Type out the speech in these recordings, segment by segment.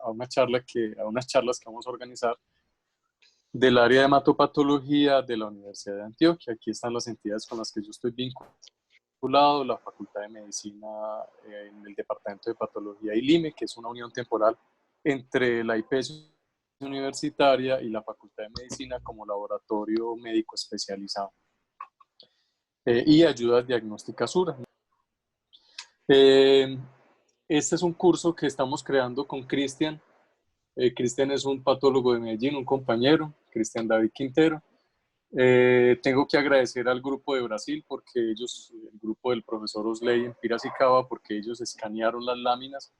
a a unas charlas que vamos a organizar del área de hematopatología de la Universidad de Antioquia. Aquí están las entidades con las que yo estoy vinculado, la Facultad de Medicina en el Departamento de Patología y LIME, que es una unión temporal entre la IPS universitaria y la Facultad de Medicina como laboratorio médico especializado. Y ayudas diagnósticas URA. Este es un curso que estamos creando con Cristian. Cristian es un patólogo de Medellín, un compañero, Cristian David Quintero. Tengo que agradecer al grupo de Brasil porque ellos, el grupo del profesor Osley en Piracicaba, porque ellos escanearon las láminas.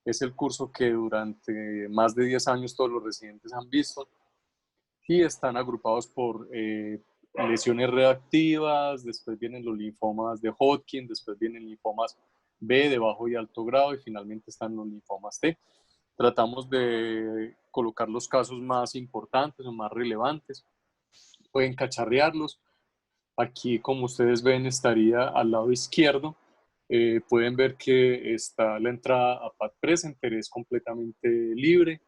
Es el curso que durante más de 10 años todos los residentes han visto y están agrupados por lesiones reactivas, después vienen los linfomas de Hodgkin, después vienen linfomas B de bajo y alto grado y finalmente están los linfomas T. Tratamos de colocar los casos más importantes o más relevantes. Pueden cacharrearlos. Aquí, como ustedes ven, estaría al lado izquierdo. Pueden ver que está la entrada a Pad Presenter, es completamente libre.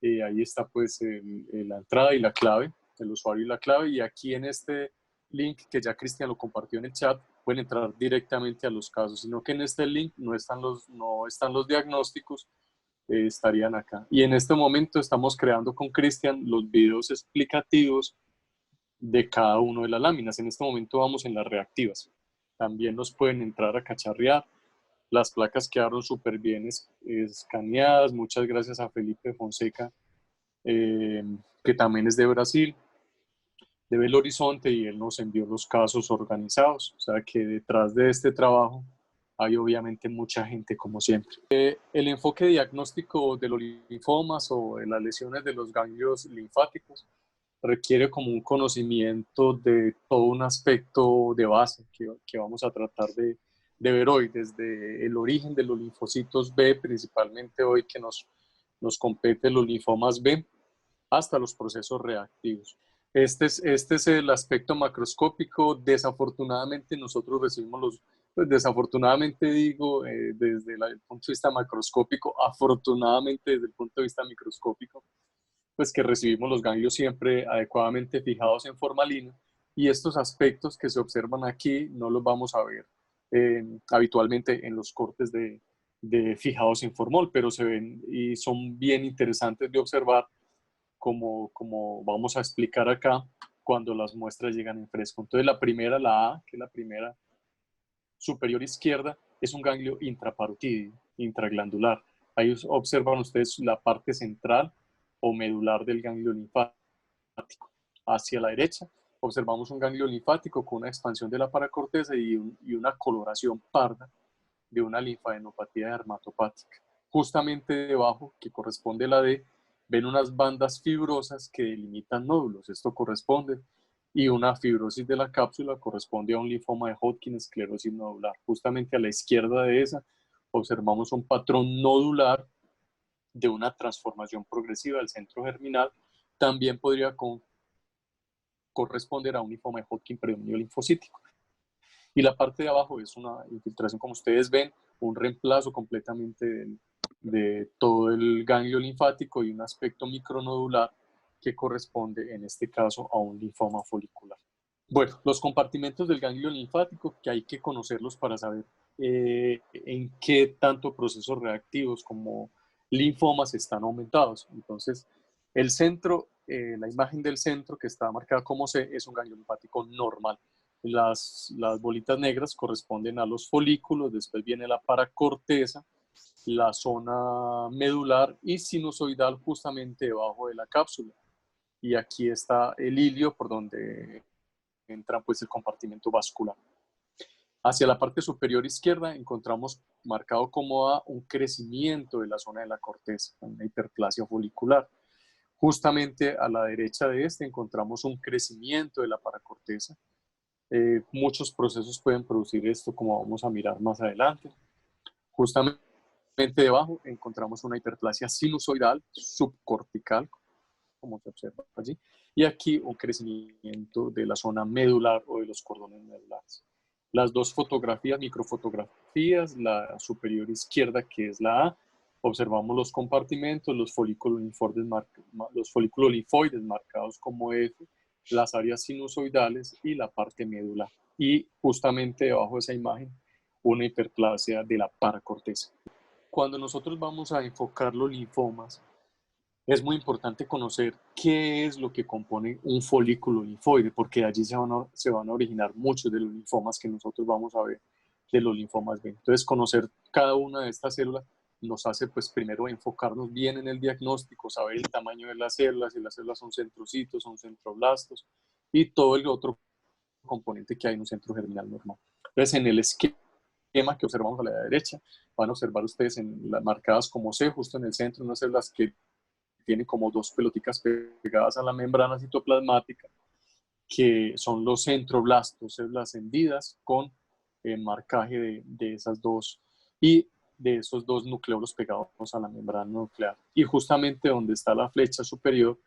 Ahí está pues la entrada y la clave, el usuario y la clave. Y aquí en este link que ya Cristian lo compartió en el chat, pueden entrar directamente a los casos, sino que en este link no están los diagnósticos, estarían acá. Y en este momento estamos creando con Cristian los videos explicativos de cada una de las láminas. En este momento vamos en las reactivas. También nos pueden entrar a cacharrear. Las placas quedaron súper bien escaneadas. Muchas gracias a Felipe Fonseca, que también es de Brasil, de Belo Horizonte, y él nos envió los casos organizados. O sea que detrás de este trabajo hay obviamente mucha gente, como siempre. El enfoque diagnóstico de los linfomas o de las lesiones de los ganglios linfáticos requiere como un conocimiento de todo un aspecto de base que vamos a tratar de ver hoy, desde el origen de los linfocitos B, principalmente hoy que nos compete los linfomas B, hasta los procesos reactivos. Este es el aspecto macroscópico. Desafortunadamente nosotros recibimos pues desafortunadamente digo, desde el punto de vista macroscópico, afortunadamente desde el punto de vista microscópico, pues que recibimos los ganglios siempre adecuadamente fijados en formalina, y estos aspectos que se observan aquí no los vamos a ver habitualmente en los cortes de fijados en formol, pero se ven y son bien interesantes de observar, como vamos a explicar acá cuando las muestras llegan en fresco. Entonces la primera, la A, que es la primera superior izquierda, es un ganglio intraparotídeo, intraglandular. Ahí observan ustedes la parte central o medular del ganglio linfático. Hacia la derecha observamos un ganglio linfático con una expansión de la paracorteza y una coloración parda de una linfadenopatía dermatopática. Justamente debajo, que corresponde a la D, ven unas bandas fibrosas que delimitan nódulos. Esto corresponde. Y una fibrosis de la cápsula corresponde a un linfoma de Hodgkin, esclerosis nodular. Justamente a la izquierda de esa observamos un patrón nodular de una transformación progresiva del centro germinal. También podría corresponder a un linfoma de Hodgkin predominio linfocítico. Y la parte de abajo es una infiltración, como ustedes ven, un reemplazo completamente de todo el ganglio linfático y un aspecto micronodular que corresponde en este caso a un linfoma folicular. Bueno, los compartimentos del ganglio linfático, que hay que conocerlos para saber en qué tanto procesos reactivos como linfomas están aumentados. Entonces, el centro, la imagen del centro que está marcada como C, es un ganglio linfático normal. Las bolitas negras corresponden a los folículos, después viene la paracorteza, la zona medular y sinusoidal justamente debajo de la cápsula. Y aquí está el hilio por donde entra pues el compartimento vascular. Hacia la parte superior izquierda encontramos marcado como A un crecimiento de la zona de la corteza, una hiperplasia folicular. Justamente a la derecha de este encontramos un crecimiento de la paracorteza. Muchos procesos pueden producir esto, como vamos a mirar más adelante. Justamente debajo encontramos una hiperplasia sinusoidal subcortical, como se observa allí, y aquí un crecimiento de la zona medular o de los cordones medulares. Las dos fotografías, microfotografías, la superior izquierda, que es la A, Observamos los compartimentos, los folículos linfoides marcados como F, las áreas sinusoidales y la parte medular. Y justamente debajo de esa imagen, una hiperplasia de la paracorteza. Cuando nosotros vamos a enfocar los linfomas, es muy importante conocer qué es lo que compone un folículo linfoide, porque de allí se van a originar muchos de los linfomas que nosotros vamos a ver de los linfomas B. Entonces, conocer cada una de estas células nos hace, pues, primero enfocarnos bien en el diagnóstico, saber el tamaño de las células, si las células son centrocitos, son centroblastos, y todo el otro componente que hay en un centro germinal normal. Entonces, en el esquema que observamos a la derecha, van a observar ustedes en las marcadas como C, justo en el centro, unas células que tienen como dos pelotitas pegadas a la membrana citoplasmática, que son los centroblastos, células hendidas con marcaje de esas dos y de esos dos nucleolos pegados a la membrana nuclear. Y justamente donde está la flecha superior,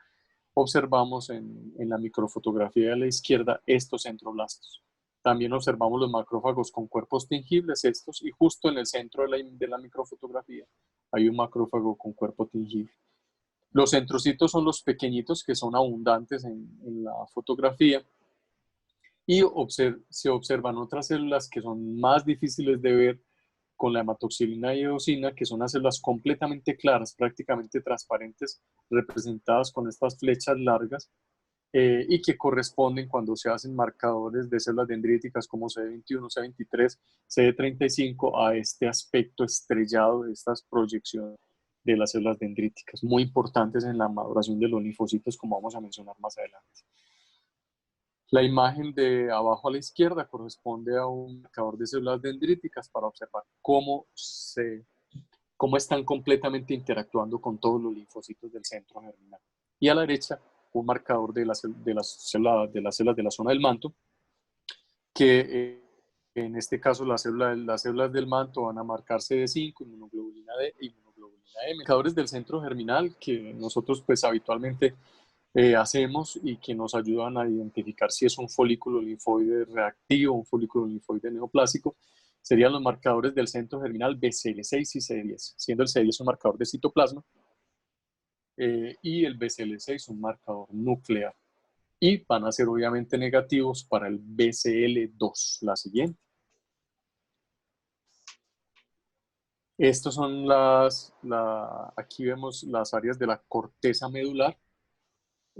observamos en la microfotografía de la izquierda estos centroblastos. También observamos los macrófagos con cuerpos tingibles, estos, y justo en el centro de la microfotografía hay un macrófago con cuerpo tingible. Los centrocitos son los pequeñitos que son abundantes en la fotografía y se observan otras células que son más difíciles de ver con la hematoxilina y eosina, que son las células completamente claras, prácticamente transparentes, representadas con estas flechas largas y que corresponden cuando se hacen marcadores de células dendríticas como CD21, CD23, CD35 a este aspecto estrellado de estas proyecciones de las células dendríticas, muy importantes en la maduración de los linfocitos, como vamos a mencionar más adelante. La imagen de abajo a la izquierda corresponde a un marcador de células dendríticas para observar cómo están completamente interactuando con todos los linfocitos del centro germinal. Y a la derecha, un marcador de las células de la zona del manto, que en este caso las células del manto van a marcar CD5, inmunoglobulina D e inmunoglobulina M. Marcadores del centro germinal que nosotros pues habitualmente hacemos y que nos ayudan a identificar si es un folículo linfoide reactivo, un folículo linfoide neoplásico, serían los marcadores del centro germinal BCL6 y CD10, siendo el CD10 un marcador de citoplasma y el BCL6 un marcador nuclear. Y van a ser obviamente negativos para el BCL2, la siguiente. Estas son aquí vemos las áreas de la corteza medular,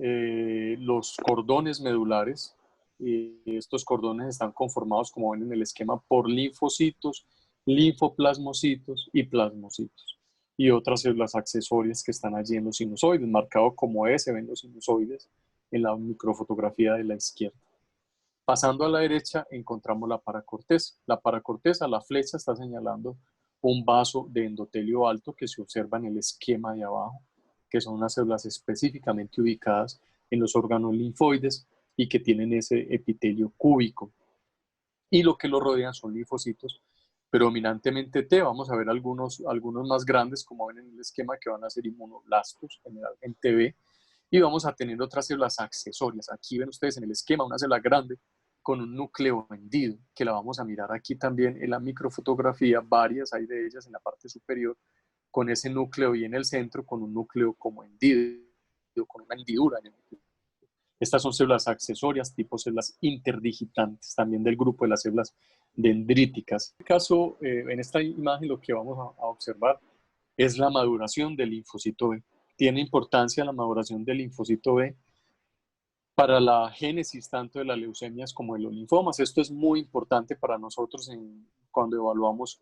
los cordones medulares, y estos cordones están conformados, como ven en el esquema, por linfocitos, linfoplasmocitos y plasmocitos, y otras células accesorias que están allí en los sinusoides, marcado como S, ven los sinusoides en la microfotografía de la izquierda. Pasando a la derecha encontramos la paracorteza. La paracorteza, la flecha está señalando un vaso de endotelio alto que se observa en el esquema de abajo, que son unas células específicamente ubicadas en los órganos linfoides y que tienen ese epitelio cúbico. Y lo que lo rodean son linfocitos predominantemente T. Vamos a ver algunos más grandes, como ven en el esquema, que van a ser inmunoblastos, generalmente B. Y vamos a tener otras células accesorias. Aquí ven ustedes en el esquema una célula grande con un núcleo hendido, que la vamos a mirar aquí también en la microfotografía, varias hay de ellas en la parte superior, con ese núcleo y en el centro con un núcleo como hendido, con una hendidura en el núcleo. Estas son células accesorias, tipo células interdigitantes, también del grupo de las células dendríticas. En este caso, en esta imagen lo que vamos a observar es la maduración del linfocito B. Tiene importancia la maduración del linfocito B para la génesis tanto de las leucemias como de los linfomas. Esto es muy importante para nosotros cuando evaluamos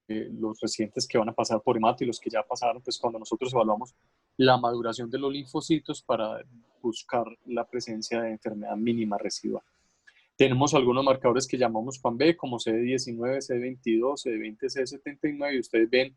los residentes que van a pasar por hemato y los que ya pasaron, pues cuando nosotros evaluamos la maduración de los linfocitos para buscar la presencia de enfermedad mínima residual. Tenemos algunos marcadores que llamamos PAN-B, como CD19, CD22, CD20, CD79, y ustedes ven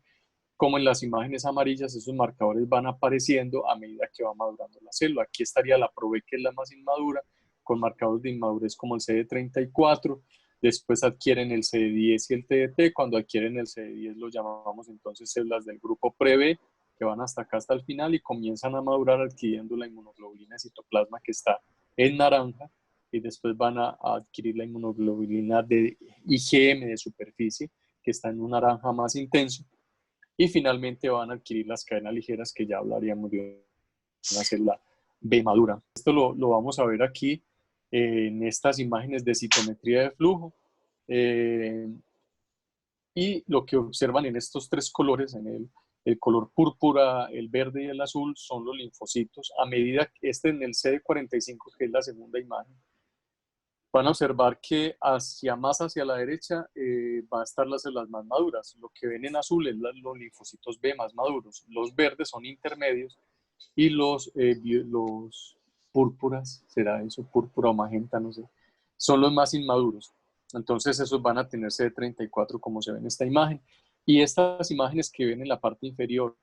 cómo en las imágenes amarillas esos marcadores van apareciendo a medida que va madurando la célula. Aquí estaría la ProB, que es la más inmadura, con marcadores de inmadurez como el CD34, después adquieren el CD10 y el TDT. Cuando adquieren el CD10 lo llamamos entonces células del grupo PreB, que van hasta acá hasta el final y comienzan a madurar adquiriendo la inmunoglobulina de citoplasma, que está en naranja, y después van a adquirir la inmunoglobulina de IgM de superficie, que está en un naranja más intenso, y finalmente van a adquirir las cadenas ligeras, que ya hablaríamos de una célula B madura. Esto lo vamos a ver aquí en estas imágenes de citometría de flujo. Y lo que observan en estos tres colores, en el color púrpura, el verde y el azul, son los linfocitos. A medida que en el CD45, que es la segunda imagen, van a observar que más hacia la derecha va a estar las células más maduras. Lo que ven en azul es los linfocitos B más maduros. Los verdes son intermedios y los púrpuras, ¿será eso? Púrpura o magenta, no sé. Son los más inmaduros. Entonces esos van a tener CD34 como se ve en esta imagen. Y estas imágenes que ven en la parte inferior,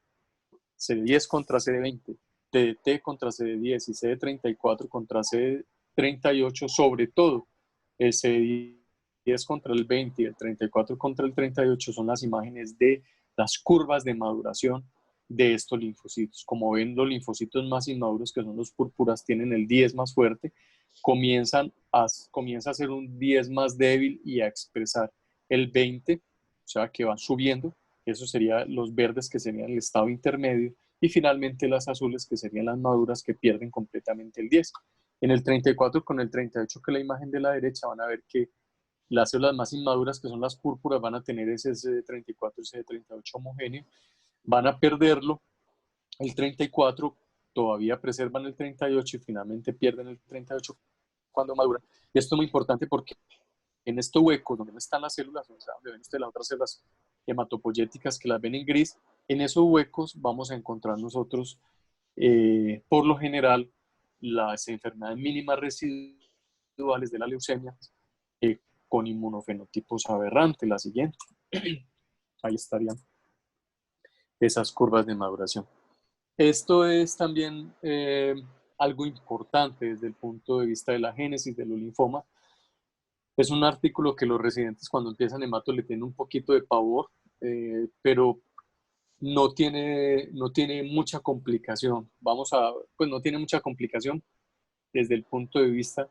CD10 contra CD20, TDT contra CD10 y CD34 contra CD38, sobre todo el CD10 contra el 20 y el 34 contra el 38, son las imágenes de las curvas de maduración de estos linfocitos. Como ven, los linfocitos más inmaduros, que son los púrpuras, tienen el 10 más fuerte, comienza a ser un 10 más débil y a expresar el 20, o sea que van subiendo. Esos serían los verdes, que serían el estado intermedio, y finalmente las azules, que serían las maduras, que pierden completamente el 10. En el 34 con el 38, que es la imagen de la derecha, van a ver que las células más inmaduras, que son las púrpuras, van a tener ese CD34 y CD38 homogéneo, van a perderlo. El 34 todavía preservan el 38 y finalmente pierden el 38 cuando maduran. Y esto es muy importante porque en estos huecos donde no están las células, o sea, donde ven ustedes las otras células hematopoyéticas que las ven en gris, en esos huecos vamos a encontrar nosotros, por lo general, las enfermedades mínimas residuales de la leucemia, eh, con inmunofenotipos aberrantes. La siguiente, ahí estarían esas curvas de maduración. Esto es también algo importante desde el punto de vista de la génesis de los linfomas. Es un artículo que los residentes, cuando empiezan hemato, le tienen un poquito de pavor, pero no tiene mucha complicación. Pues no tiene mucha complicación desde el punto de vista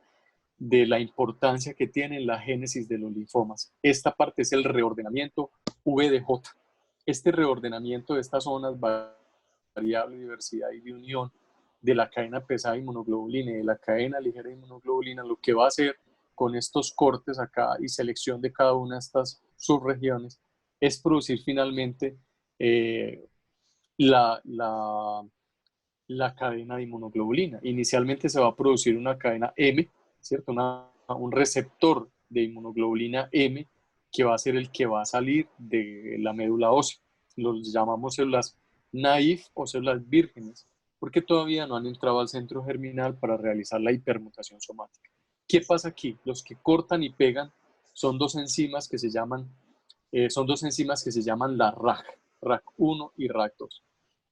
de la importancia que tiene la génesis de los linfomas. Esta parte es el reordenamiento VDJ. Este reordenamiento de estas zonas, variable diversidad y de unión de la cadena pesada de inmunoglobulina y de la cadena ligera de inmunoglobulina, lo que va a hacer con estos cortes acá y selección de cada una de estas subregiones es producir finalmente eh, la, la, la cadena de inmunoglobulina. Inicialmente se va a producir una cadena M, ¿cierto? Un receptor de inmunoglobulina M, que va a ser el que va a salir de la médula ósea. Los llamamos células naïf o células vírgenes, porque todavía no han entrado al centro germinal para realizar la hipermutación somática. ¿Qué pasa aquí? Los que cortan y pegan son dos enzimas que se llaman, la RAC1 y RAC2.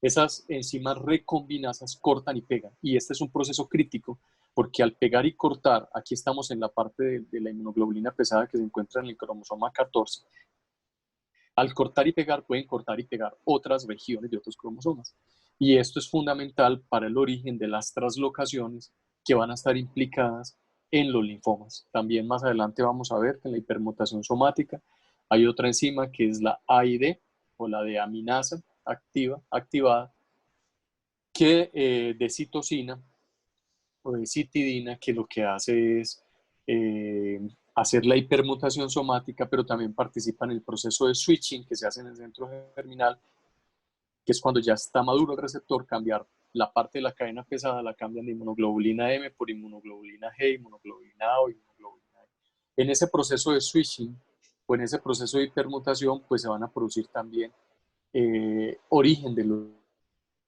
Esas enzimas recombinasas cortan y pegan, y este es un proceso crítico porque al pegar y cortar, aquí estamos en la parte de la inmunoglobulina pesada que se encuentra en el cromosoma 14, al cortar y pegar pueden cortar y pegar otras regiones de otros cromosomas, y esto es fundamental para el origen de las translocaciones que van a estar implicadas en los linfomas. También más adelante vamos a ver que en la hipermutación somática hay otra enzima que es la AID, o la de aminasa activada, que de citosina o de citidina, que lo que hace es eh, hacer la hipermutación somática, pero también participa en el proceso de switching que se hace en el centro germinal, que es cuando ya está maduro el receptor, cambiar la parte de la cadena pesada, la cambian de inmunoglobulina M por inmunoglobulina G, inmunoglobulina A o inmunoglobulina E. En ese proceso de switching o en ese proceso de hipermutación, pues se van a producir también origen de los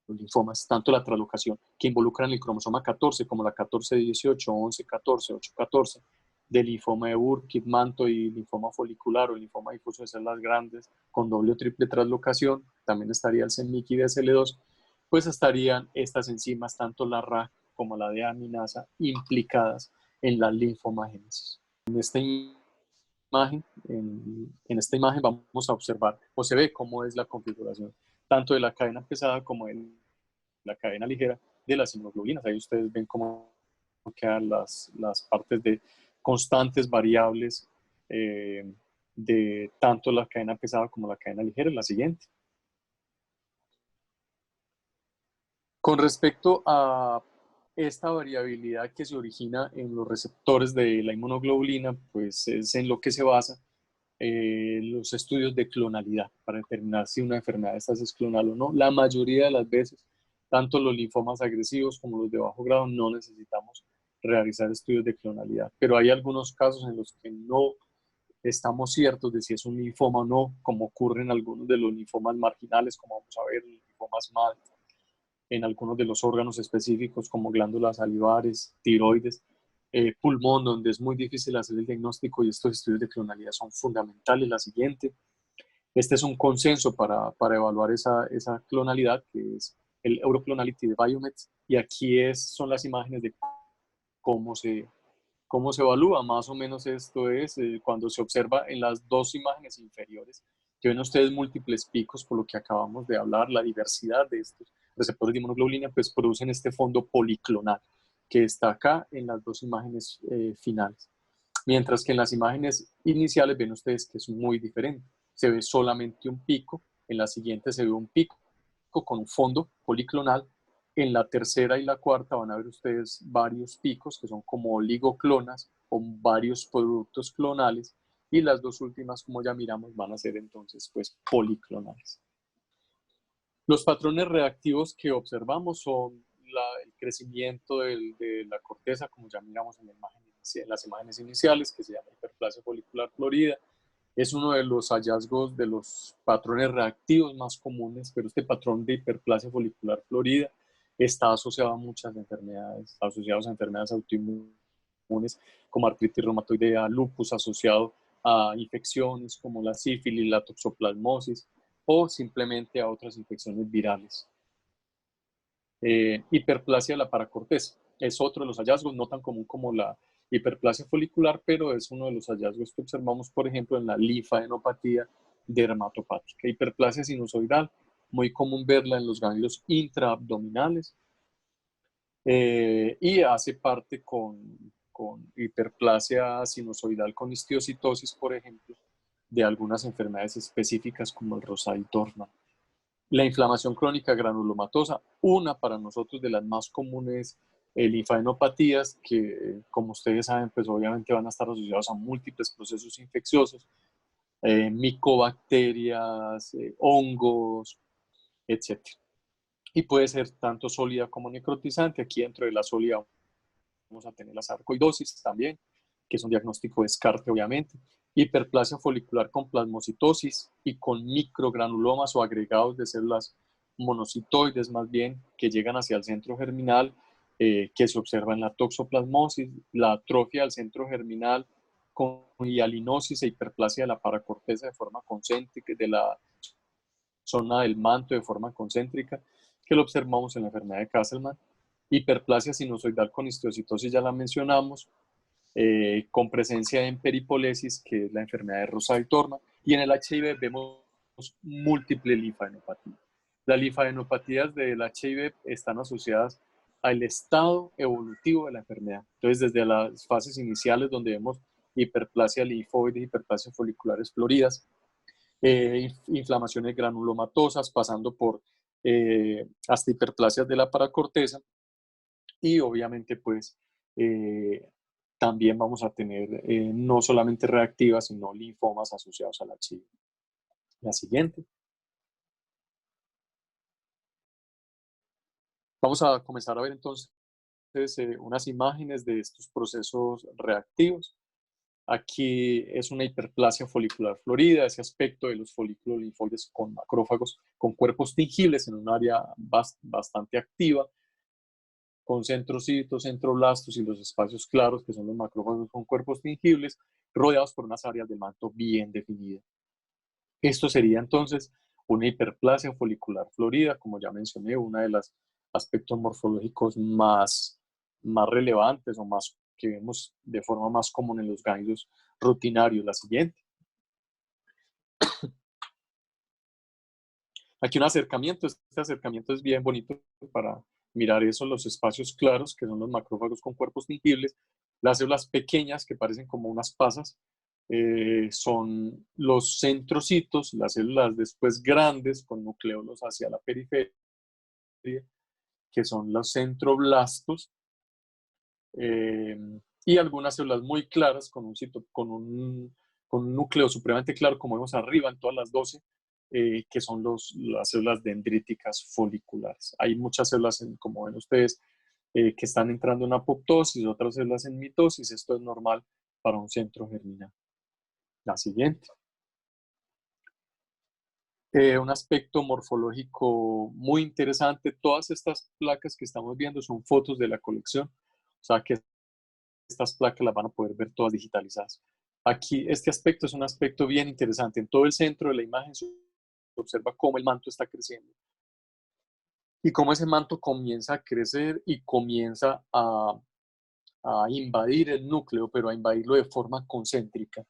linfomas, tanto la translocación que involucran el cromosoma 14 como la 14-18, 11-14, 8-14, del linfoma de Burkitt, Manto y linfoma folicular o linfoma difuso de células grandes con doble o triple translocación, también estaría el CEMIC y DSL2, pues estarían estas enzimas, tanto la RAC como la de aminasa, implicadas en la linfomagénesis. En esta imagen vamos a observar, o se ve cómo es la configuración tanto de la cadena pesada como de la cadena ligera de las inmunoglobulinas. Ahí ustedes ven cómo quedan las partes de constantes variables de tanto la cadena pesada como la cadena ligera, la siguiente. Con respecto a esta variabilidad que se origina en los receptores de la inmunoglobulina, pues es en lo que se basa los estudios de clonalidad para determinar si una enfermedad de estas es clonal o no. La mayoría de las veces, tanto los linfomas agresivos como los de bajo grado, no necesitamos realizar estudios de clonalidad, pero hay algunos casos en los que no estamos ciertos de si es un linfoma o no, como ocurre en algunos de los linfomas marginales, como vamos a ver, linfomas MALT, en algunos de los órganos específicos como glándulas salivares, tiroides, pulmón, donde es muy difícil hacer el diagnóstico y estos estudios de clonalidad son fundamentales. La siguiente, este es un consenso para evaluar esa clonalidad, que es el Euroclonality de Biomed, y aquí son las imágenes de cómo se evalúa. Más o menos esto es cuando se observa en las dos imágenes inferiores, que ven ustedes múltiples picos, por lo que acabamos de hablar, la diversidad de estos receptores de inmunoglobulina, pues producen este fondo policlonal, que está acá en las dos imágenes finales. Mientras que en las imágenes iniciales ven ustedes que es muy diferente. Se ve solamente un pico, en la siguiente se ve un pico con un fondo policlonal. En la tercera y la cuarta van a ver ustedes varios picos que son como oligoclonas o varios productos clonales, y las dos últimas, como ya miramos, van a ser entonces pues policlonales. Los patrones reactivos que observamos son el crecimiento de la corteza, como ya miramos en las imágenes iniciales, que se llama hiperplasia folicular florida. Es uno de los hallazgos de los patrones reactivos más comunes, pero este patrón de hiperplasia folicular florida está asociado a muchas enfermedades, asociados a enfermedades autoinmunes como artritis reumatoidea, lupus, asociado a infecciones como la sífilis, la toxoplasmosis o simplemente a otras infecciones virales. Hiperplasia de la paracorteza es otro de los hallazgos, no tan común como la hiperplasia folicular, pero es uno de los hallazgos que observamos, por ejemplo, en la linfadenopatía dermatopática. Hiperplasia sinusoidal, muy común verla en los ganglios intraabdominales, y hace parte con hiperplasia sinusoidal con histiocitosis, por ejemplo, de algunas enfermedades específicas como el Rosal-Dorfman. La inflamación crónica granulomatosa, una para nosotros de las más comunes linfadenopatías, que como ustedes saben, pues obviamente van a estar asociados a múltiples procesos infecciosos, micobacterias, hongos, etc. Y puede ser tanto sólida como necrotizante. Aquí dentro de la sólida vamos a tener la sarcoidosis también, que es un diagnóstico de descarte obviamente, hiperplasia folicular con plasmocitosis y con microgranulomas o agregados de células monocitoides más bien, que llegan hacia el centro germinal, que se observa en la toxoplasmosis, la atrofia del centro germinal con hialinosis e hiperplasia de la paracorteza de forma concéntrica, de la zona del manto de forma concéntrica, que lo observamos en la enfermedad de Castleman. Hiperplasia sinusoidal con histiocitosis ya la mencionamos, con presencia en peripolesis, que es la enfermedad de Rosal-Dorfman, y en el HIV vemos múltiples linfadenopatías. Las linfadenopatías del HIV están asociadas al estado evolutivo de la enfermedad. Entonces, desde las fases iniciales donde vemos hiperplasia linfoide, hiperplasia foliculares floridas, inflamaciones granulomatosas, pasando por hasta hiperplasias de la paracorteza, y obviamente pues también vamos a tener no solamente reactivas, sino linfomas asociados al HIV. La siguiente. Vamos a comenzar a ver entonces unas imágenes de estos procesos reactivos. Aquí es una hiperplasia folicular florida, ese aspecto de los folículos linfoides con macrófagos, con cuerpos tingibles en un área bastante activa, con centrocitos, centroblastos y los espacios claros, que son los macrófagos con cuerpos tingibles, rodeados por unas áreas de manto bien definidas. Esto sería entonces una hiperplasia folicular florida, como ya mencioné, uno de los aspectos morfológicos más relevantes o más que vemos de forma más común en los ganglios rutinarios. La siguiente. Aquí un acercamiento, este acercamiento es bien bonito para mirar eso, los espacios claros, que son los macrófagos con cuerpos tingibles, las células pequeñas que parecen como unas pasas, son los centrocitos, las células después grandes con nucleolos hacia la periferia, que son los centroblastos, y algunas células muy claras con un núcleo supremamente claro, como vemos arriba en todas las 12, que son las células dendríticas foliculares. Hay muchas células, como ven ustedes, que están entrando en apoptosis, otras células en mitosis. Esto es normal para un centro germinal. La siguiente. Un aspecto morfológico muy interesante. Todas estas placas que estamos viendo son fotos de la colección. O sea que estas placas las van a poder ver todas digitalizadas. Aquí este aspecto es un aspecto bien interesante. En todo el centro de la imagen se observa cómo el manto está creciendo y cómo ese manto comienza a crecer y comienza a invadir el núcleo, pero a invadirlo de forma concéntrica,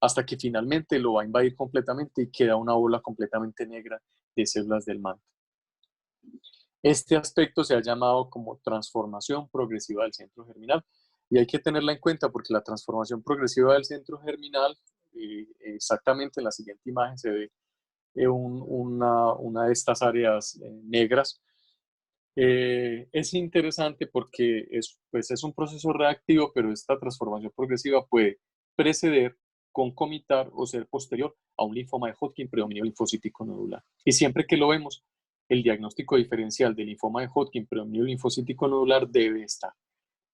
hasta que finalmente lo va a invadir completamente y queda una bola completamente negra de células del manto. Este aspecto se ha llamado como transformación progresiva del centro germinal y hay que tenerla en cuenta porque la transformación progresiva del centro germinal, exactamente en la siguiente imagen se ve una de estas áreas negras. Es interesante porque pues es un proceso reactivo, pero esta transformación progresiva puede preceder, concomitar o ser posterior a un linfoma de Hodgkin predominio linfocítico nodular. Y siempre que lo vemos, el diagnóstico diferencial del linfoma de Hodgkin predominio linfocítico nodular debe estar.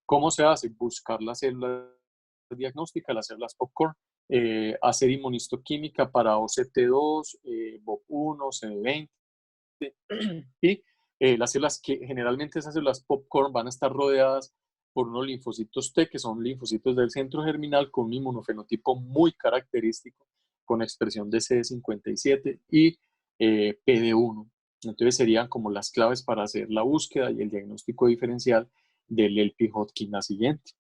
¿Cómo se hace? Buscar las células diagnósticas, las células popcorn, hacer inmunistoquímica para OCT2, BOP1, CD20 y las células que generalmente esas células popcorn van a estar rodeadas por unos linfocitos T, que son linfocitos del centro germinal con un inmunofenotipo muy característico, con expresión de CD57 y PD1. Entonces serían como las claves para hacer la búsqueda y el diagnóstico diferencial del LP Hodgkin la siguiente.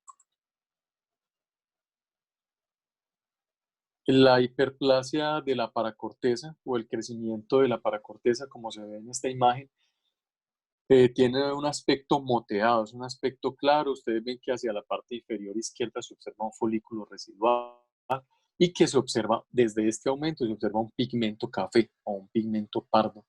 La hiperplasia de la paracorteza o el crecimiento de la paracorteza, como se ve en esta imagen, tiene un aspecto moteado, es un aspecto claro. Ustedes ven que hacia la parte inferior izquierda se observa un folículo residual y que se observa desde este aumento, se observa un pigmento café o un pigmento pardo.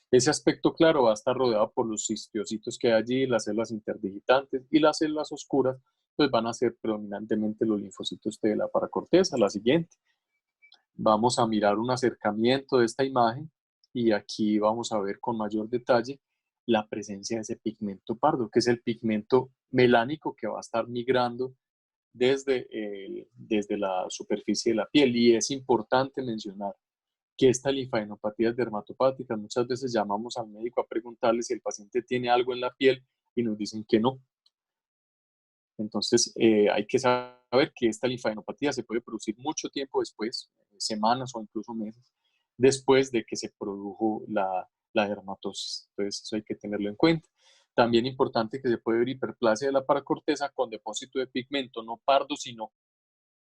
Ese aspecto claro va a estar rodeado por los histiocitos que hay allí, las células interdigitantes, y las células oscuras pues van a ser predominantemente los linfocitos T de la paracorteza. La siguiente. Vamos a mirar un acercamiento de esta imagen y aquí vamos a ver con mayor detalle la presencia de ese pigmento pardo, que es el pigmento melánico que va a estar migrando desde la superficie de la piel. Y es importante mencionar que estas linfadenopatías dermatopáticas, muchas veces llamamos al médico a preguntarle si el paciente tiene algo en la piel y nos dicen que no. Entonces, hay que saber que esta linfadenopatía se puede producir mucho tiempo después, semanas o incluso meses, después de que se produjo la dermatosis. Entonces, eso hay que tenerlo en cuenta. También importante que se puede ver hiperplasia de la paracorteza con depósito de pigmento no pardo, sino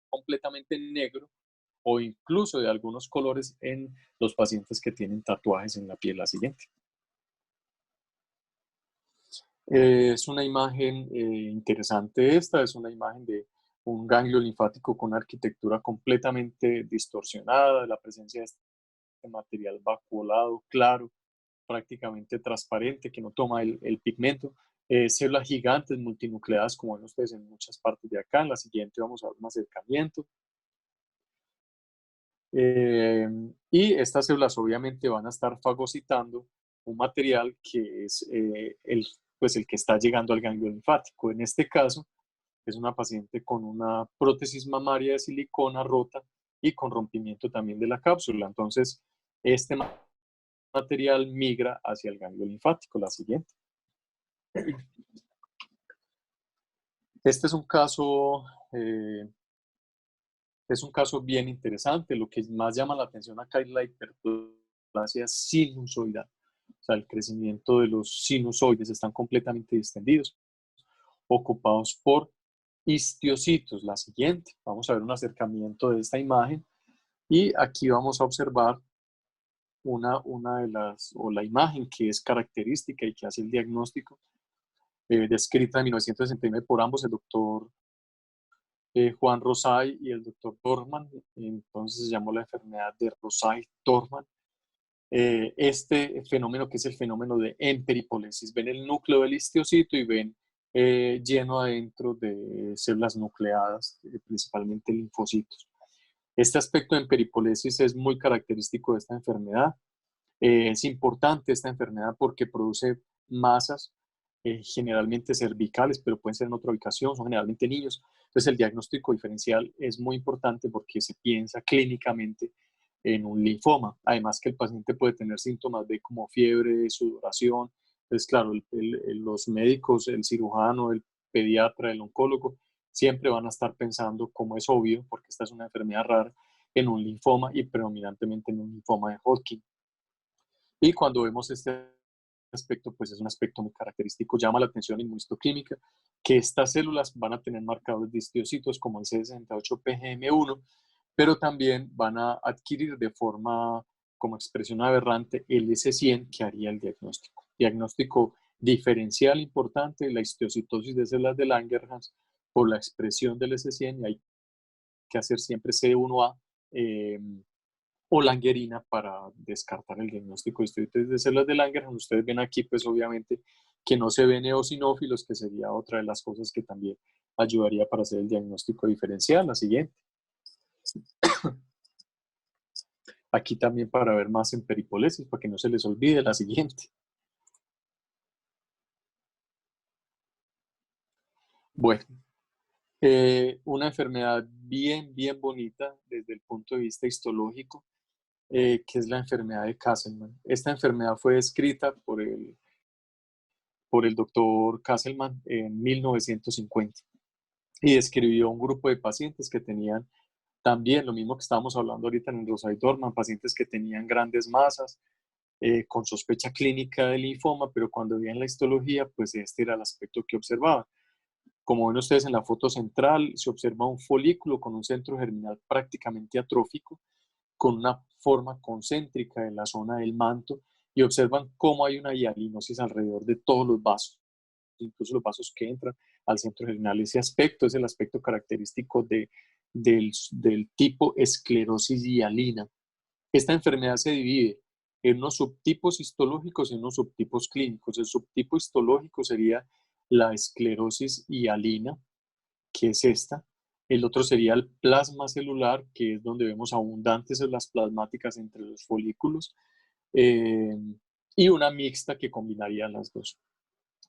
completamente negro o incluso de algunos colores en los pacientes que tienen tatuajes en la piel. La siguiente. Es una imagen interesante esta, es una imagen de un ganglio linfático con arquitectura completamente distorsionada, la presencia de este material vacuolado, claro, prácticamente transparente, que no toma el pigmento. Células gigantes multinucleadas, como ven ustedes en muchas partes de acá. En la siguiente vamos a ver un acercamiento. Y estas células obviamente van a estar fagocitando un material que es el que está llegando al ganglio linfático. En este caso, es una paciente con una prótesis mamaria de silicona rota y con rompimiento también de la cápsula. Entonces, este material migra hacia el ganglio linfático. La siguiente. Este es un caso bien interesante. Lo que más llama la atención acá es la hiperplasia sinusoidal. O sea, el crecimiento de los sinusoides están completamente distendidos, ocupados por histiocitos. La siguiente. Vamos a ver un acercamiento de esta imagen y aquí vamos a observar la imagen que es característica y que hace el diagnóstico, descrita en 1969 por ambos, el doctor Juan Rosay y el doctor Dorman. Entonces se llamó la enfermedad de Rosay-Dorman. Este fenómeno, que es el fenómeno de emperipolesis, ven el núcleo del histiocito y ven lleno adentro de células nucleadas, principalmente linfocitos. Este aspecto de emperipolesis es muy característico de esta enfermedad. Es importante esta enfermedad porque produce masas, generalmente cervicales, pero pueden ser en otra ubicación, son generalmente niños. Entonces el diagnóstico diferencial es muy importante porque se piensa clínicamente en un linfoma. Además que el paciente puede tener síntomas de como fiebre, sudoración. Entonces, claro, los médicos, el cirujano, el pediatra, el oncólogo, siempre van a estar pensando, como es obvio, porque esta es una enfermedad rara, en un linfoma y predominantemente en un linfoma de Hodgkin. Y cuando vemos este aspecto, pues es un aspecto muy característico, llama la atención inmunistoquímica, que estas células van a tener marcadores de histocitos como el CD68-PGM1, pero también van a adquirir de forma como expresión aberrante el S100 que haría el diagnóstico. Diagnóstico diferencial importante, la histocitosis de células de Langerhans por la expresión del S100, y hay que hacer siempre CD1A o langerina para descartar el diagnóstico de histiocytosis de células de Langerhans. Ustedes ven aquí, pues obviamente, que no se ven eosinófilos, que sería otra de las cosas que también ayudaría para hacer el diagnóstico diferencial. La siguiente. Aquí también para ver más en peripolesis, para que no se les olvide la siguiente. Bueno, una enfermedad bien bonita desde el punto de vista histológico, que es la enfermedad de Castleman. Esta enfermedad fue descrita por el doctor Castleman en 1950 y describió un grupo de pacientes que tenían también lo mismo que estábamos hablando ahorita en el Rosay-Dorman, pacientes que tenían grandes masas, con sospecha clínica de linfoma, pero cuando veían la histología, pues este era el aspecto que observaban. Como ven ustedes en la foto central, se observa un folículo con un centro germinal prácticamente atrófico, con una forma concéntrica en la zona del manto, y observan cómo hay una hialinosis alrededor de todos los vasos, incluso los vasos que entran al centro germinal. Ese aspecto es el aspecto característico del tipo esclerosis hialina. Esta enfermedad se divide en unos subtipos histológicos y en unos subtipos clínicos. El subtipo histológico sería la esclerosis hialina, que es esta. El otro sería el plasma celular, que es donde vemos abundantes células plasmáticas entre los folículos, eh, y una mixta que combinaría las dos.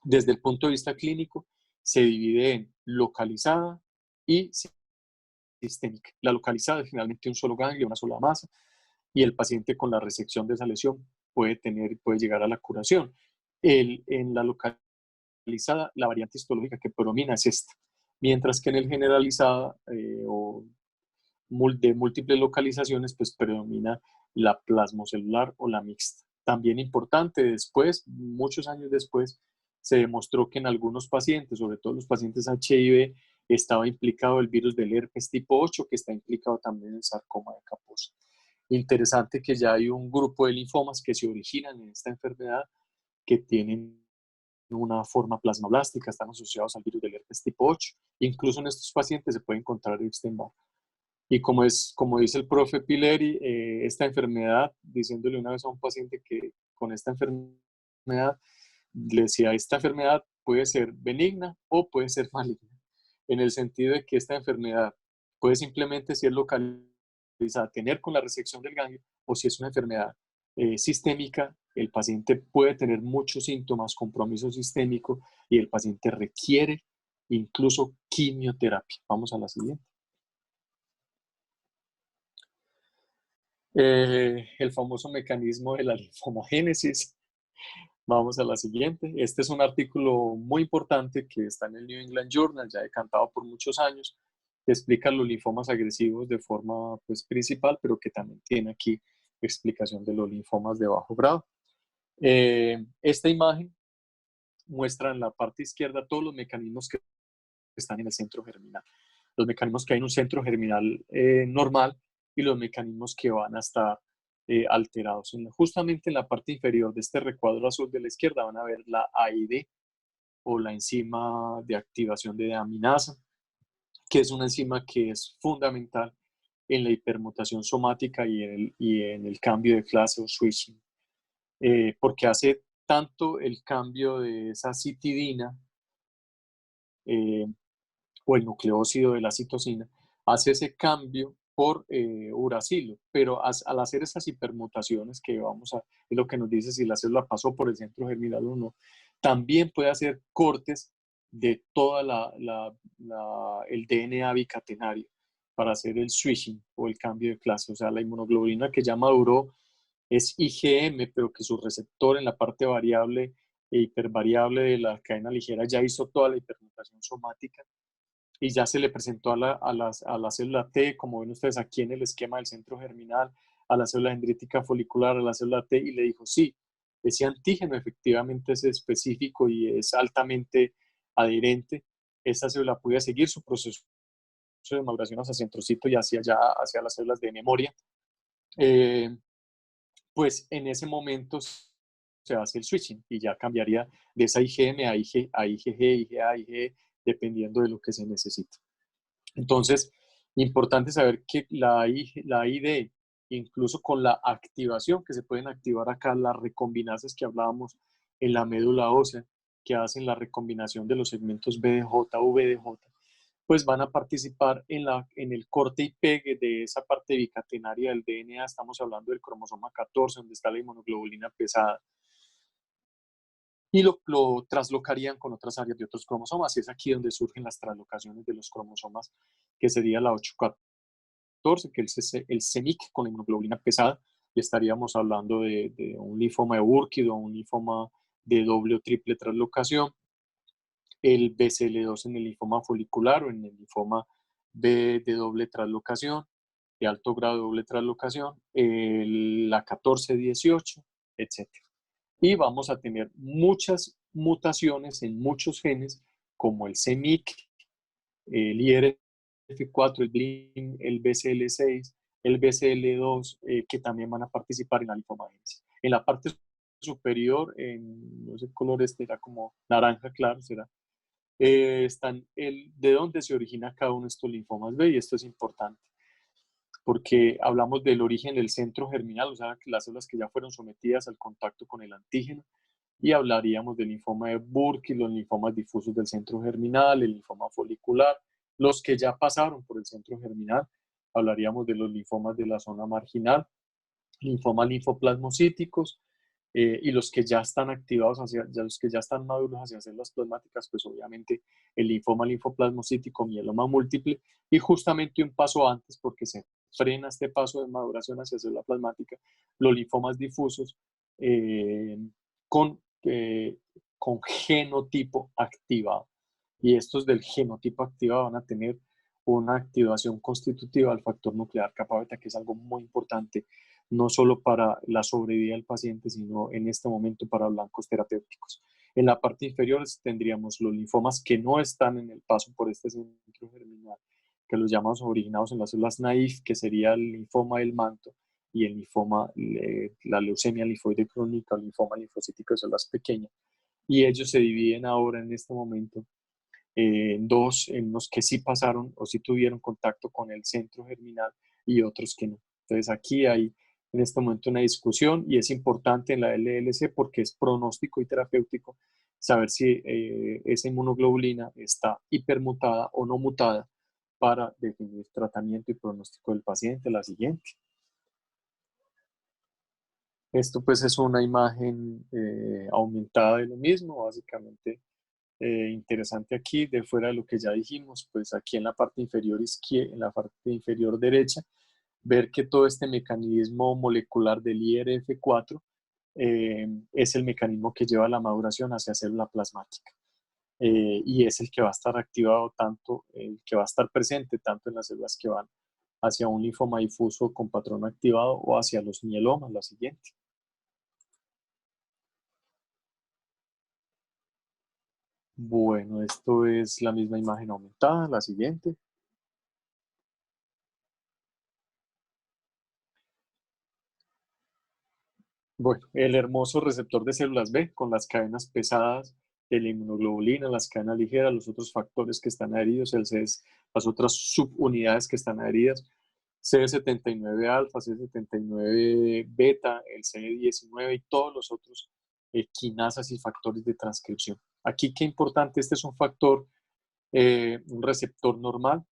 Desde el punto de vista clínico, se divide en localizada y sistémica. La localizada es generalmente un solo ganglio, una sola masa, y el paciente con la resección de esa lesión puede llegar a la curación. En la localizada, la variante histológica que predomina es esta, mientras que en el generalizada o de múltiples localizaciones, pues predomina la plasmocelular o la mixta. También importante, después, muchos años después, se demostró que en algunos pacientes, sobre todo los pacientes HIV, estaba implicado el virus del herpes tipo 8, que está implicado también en el sarcoma de Kaposi. Interesante que ya hay un grupo de linfomas que se originan en esta enfermedad, que tienen una forma plasmablástica, están asociados al virus del herpes tipo 8. Incluso en estos pacientes se puede encontrar Epstein-Barr. Y como dice el profe Pileri, esta enfermedad, diciéndole una vez a un paciente que con esta enfermedad, le decía, esta enfermedad puede ser benigna o puede ser maligna, en el sentido de que esta enfermedad puede simplemente ser localizada, tener con la resección del ganglio, o si es una enfermedad sistémica, el paciente puede tener muchos síntomas, compromiso sistémico, y el paciente requiere incluso quimioterapia. Vamos a la siguiente. El famoso mecanismo de la linfomogénesis. Vamos a la siguiente. Este es un artículo muy importante que está en el New England Journal, ya decantado por muchos años, que explica los linfomas agresivos de forma pues, principal, pero que también tiene aquí explicación de los linfomas de bajo grado. Esta imagen muestra en la parte izquierda todos los mecanismos que están en el centro germinal. Los mecanismos que hay en un centro germinal normal y los mecanismos que van a estar alterados. Justamente en la parte inferior de este recuadro azul de la izquierda van a ver la AID o la enzima de activación de deaminasa, que es una enzima que es fundamental en la hipermutación somática y en el cambio de clase o switching, porque hace tanto el cambio de esa citidina eh, o el nucleósido de la citosina, hace ese cambio por uracilo, pero al hacer esas hipermutaciones que es lo que nos dice si la célula pasó por el centro germinal o no, también puede hacer cortes de toda el DNA bicatenario para hacer el switching o el cambio de clase. O sea, la inmunoglobulina que ya maduró es IgM, pero que su receptor en la parte variable e hipervariable de la cadena ligera ya hizo toda la hipermutación somática y ya se le presentó a la célula T, como ven ustedes aquí en el esquema del centro germinal, a la célula dendrítica folicular, a la célula T, y le dijo, sí, ese antígeno efectivamente es específico y es altamente adherente. Esta célula puede seguir su proceso de maduración hacia centrocito y hacia las células de memoria. Pues en ese momento se hace el switching y ya cambiaría de esa IgM a IgG, IgA, IgE, dependiendo de lo que se necesite. Entonces, importante saber que la ID, incluso con la activación, que se pueden activar acá las recombinases que hablábamos en la médula ósea, que hacen la recombinación de los segmentos BDJ, VDJ, pues van a participar en el corte y pegue de esa parte bicatenaria del DNA. Estamos hablando del cromosoma 14, donde está la inmunoglobulina pesada, y lo traslocarían con otras áreas de otros cromosomas, y es aquí donde surgen las traslocaciones de los cromosomas, que sería la 814, que es el CEMIC con la inmunoglobulina pesada, y estaríamos hablando de un linfoma de Burkitt o un linfoma de doble o triple traslocación, el BCL2 en el linfoma folicular o en el linfoma B de doble traslocación, de alto grado de doble traslocación, la 1418, etc. Y vamos a tener muchas mutaciones en muchos genes, como el CEMIC, el IRF4, el BLIN, el BCL6, el BCL2, que también van a participar en la linfomagénesis. En la parte superior, no sé, el color era como naranja claro, será, están de dónde se origina cada uno de estos linfomas B, y esto es importante porque hablamos del origen del centro germinal, o sea, las células que ya fueron sometidas al contacto con el antígeno, y hablaríamos del linfoma de Burkitt, los linfomas difusos del centro germinal, el linfoma folicular, los que ya pasaron por el centro germinal, hablaríamos de los linfomas de la zona marginal, linfomas linfoplasmocíticos, y los que ya están activados, los que ya están maduros hacia células plasmáticas, pues obviamente el linfoma linfoplasmocítico, mieloma múltiple, y justamente un paso antes, porque se frena este paso de maduración hacia célula plasmática, los linfomas difusos eh, con, eh, con genotipo activado. Y estos del genotipo activado van a tener una activación constitutiva del factor nuclear kappa beta, que es algo muy importante, no solo para la sobrevida del paciente, sino en este momento para blancos terapéuticos. En la parte inferior tendríamos los linfomas que no están en el paso por este centro germinal, que los llamamos originados en las células naïf, que sería el linfoma del manto y el linfoma, la leucemia linfoide crónica, o linfoma linfocítico de células pequeñas. Y ellos se dividen ahora en este momento en dos, en los que sí pasaron o sí tuvieron contacto con el centro germinal y otros que no. Entonces aquí hay en este momento una discusión y es importante en la LLC porque es pronóstico y terapéutico saber si esa inmunoglobulina está hipermutada o no mutada para definir tratamiento y pronóstico del paciente. La siguiente. Esto pues es una imagen aumentada de lo mismo, básicamente interesante aquí, de fuera de lo que ya dijimos, pues aquí en la parte inferior izquierda, en la parte inferior derecha, ver que todo este mecanismo molecular del IRF4 es el mecanismo que lleva la maduración hacia célula plasmática. Y es el que va a estar activado tanto, el que va a estar presente tanto en las células que van hacia un linfoma difuso con patrón activado o hacia los mielomas, la siguiente. Bueno, esto es la misma imagen aumentada, la siguiente. Bueno, el hermoso receptor de células B con las cadenas pesadas de la inmunoglobulina, las cadenas ligeras, los otros factores que están adheridos, el las otras subunidades que están adheridas, CD79 alfa, CD79 beta, el CD19 y todos los otros quinasas y factores de transcripción. Aquí, qué importante, este es un factor, un receptor normal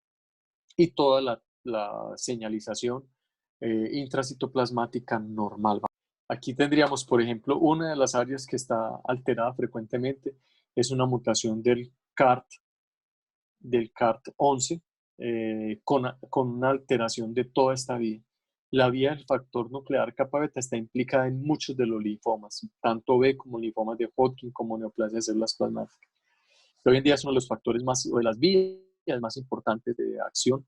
y toda la señalización intracitoplasmática normal. Aquí tendríamos, por ejemplo, una de las áreas que está alterada frecuentemente es una mutación del CART11 con una alteración de toda esta vía. La vía del factor nuclear kappa beta está implicada en muchos de los linfomas, tanto B como linfomas de Hodgkin como neoplasia de células plasmáticas. Hoy en día es uno de los factores más, o de las vías más importantes de acción,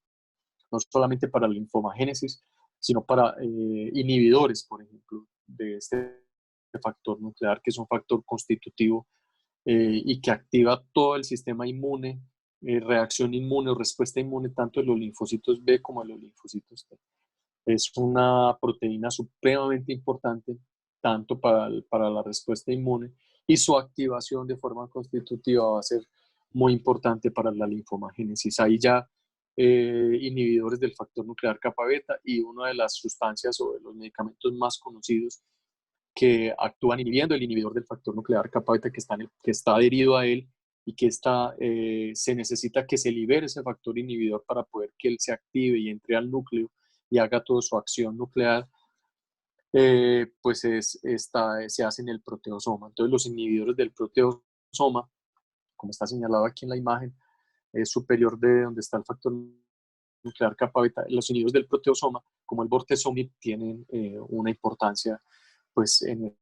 no solamente para la linfomagénesis, sino para inhibidores, por ejemplo, de este factor nuclear, que es un factor constitutivo y que activa todo el sistema inmune, reacción inmune o respuesta inmune, tanto de los linfocitos B como de los linfocitos T. Es una proteína supremamente importante, tanto para la respuesta inmune, y su activación de forma constitutiva va a ser muy importante para la linfomagénesis. Ahí ya inhibidores del factor nuclear kappa beta, y una de las sustancias o de los medicamentos más conocidos que actúan inhibiendo el inhibidor del factor nuclear kappa beta que está adherido a él, y que se necesita que se libere ese factor inhibidor para poder que él se active y entre al núcleo y haga toda su acción nuclear, pues se hace en el proteosoma. Entonces los inhibidores del proteosoma, como está señalado aquí en la imagen superior de donde está el factor nuclear kappa beta, los inhibidores del proteosoma, como el bortezomib, tienen una importancia pues en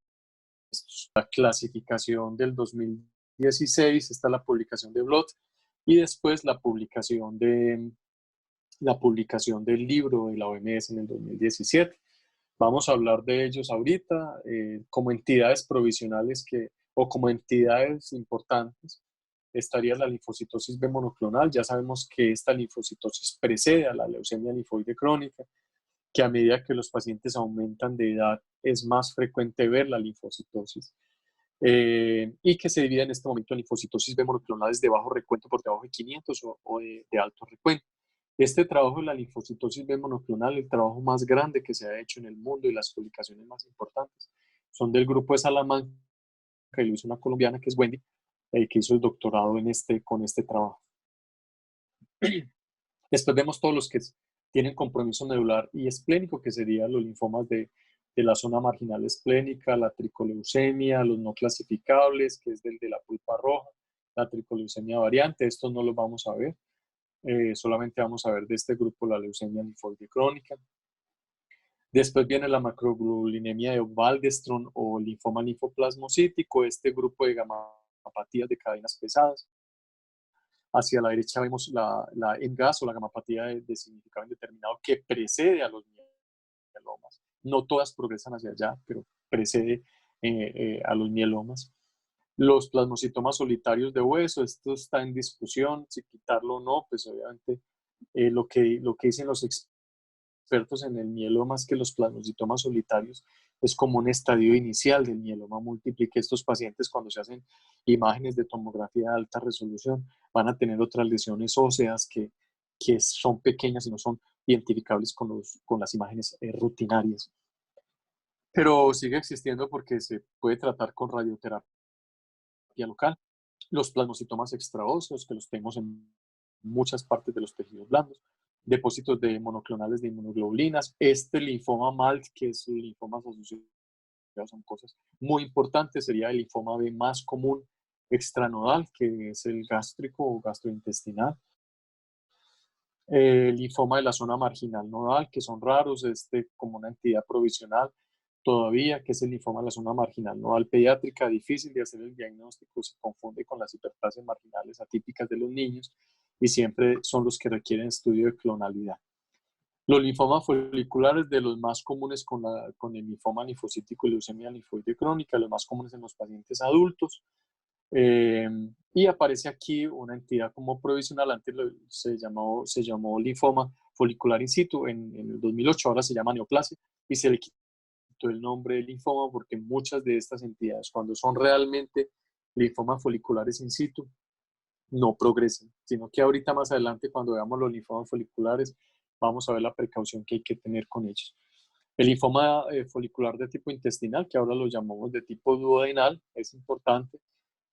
la clasificación del 2016. Está la publicación de Blot, y después la publicación del libro de la OMS en el 2017. Vamos a hablar de ellos ahorita como entidades provisionales o como entidades importantes. Estaría la linfocitosis B monoclonal. Ya sabemos que esta linfocitosis precede a la leucemia linfoide crónica, que a medida que los pacientes aumentan de edad es más frecuente ver la linfocitosis, y que se divide en este momento en linfocitosis B monoclonales de bajo recuento por debajo de 500 o de alto recuento. Este trabajo de la linfocitosis B monoclonal, el trabajo más grande que se ha hecho en el mundo y las publicaciones más importantes, son del grupo de Salamanca, y lo hizo una colombiana que es Wendy, que hizo el doctorado con este trabajo. Después vemos todos los que tienen compromiso medular y esplénico, que serían los linfomas de la zona marginal esplénica, la tricoleucemia, los no clasificables, que es del de la pulpa roja, la tricoleucemia variante. Estos no los vamos a ver. Solamente vamos a ver de este grupo la leucemia linfoide crónica. Después viene la macroglobulinemia de Waldenström o linfoma linfoplasmocítico, este grupo de gamapatías de cadenas pesadas. Hacia la derecha vemos la ENGAS o la gamapatía de significado indeterminado, que precede a los mielomas. No todas progresan hacia allá, pero precede a los mielomas. Los plasmocitomas solitarios de hueso, esto está en discusión, si quitarlo o no, pues obviamente lo que dicen los expertos en el mieloma es que los plasmocitomas solitarios es como un estadio inicial del mieloma múltiple, que estos pacientes, cuando se hacen imágenes de tomografía de alta resolución, van a tener otras lesiones óseas que son pequeñas y no son identificables con las imágenes rutinarias. Pero sigue existiendo porque se puede tratar con radioterapia local. Los plasmocitomas extraóseos, que los tenemos en muchas partes de los tejidos blandos, depósitos de monoclonales de inmunoglobulinas, este linfoma MALT, que es el linfoma asociado, son cosas muy importantes. Sería el linfoma B más común extranodal, que es el gástrico o gastrointestinal. El linfoma de la zona marginal nodal, que son raros, como una entidad provisional todavía, que es el linfoma de la zona marginal nodal pediátrica, difícil de hacer el diagnóstico, se confunde con las hiperplasias marginales atípicas de los niños y siempre son los que requieren estudio de clonalidad. Los linfomas foliculares, de los más comunes con el linfoma linfocítico y leucemia linfoide crónica, los más comunes en los pacientes adultos. Y aparece aquí una entidad como provisional. Antes se llamó linfoma folicular in situ en el 2008, ahora se llama neoplasia, y se le quitó el nombre de linfoma porque muchas de estas entidades, cuando son realmente linfomas foliculares in situ, no progresen, sino que ahorita más adelante cuando veamos los linfomas foliculares vamos a ver la precaución que hay que tener con ellos. El linfoma folicular de tipo intestinal, que ahora lo llamamos de tipo duodenal, es importante.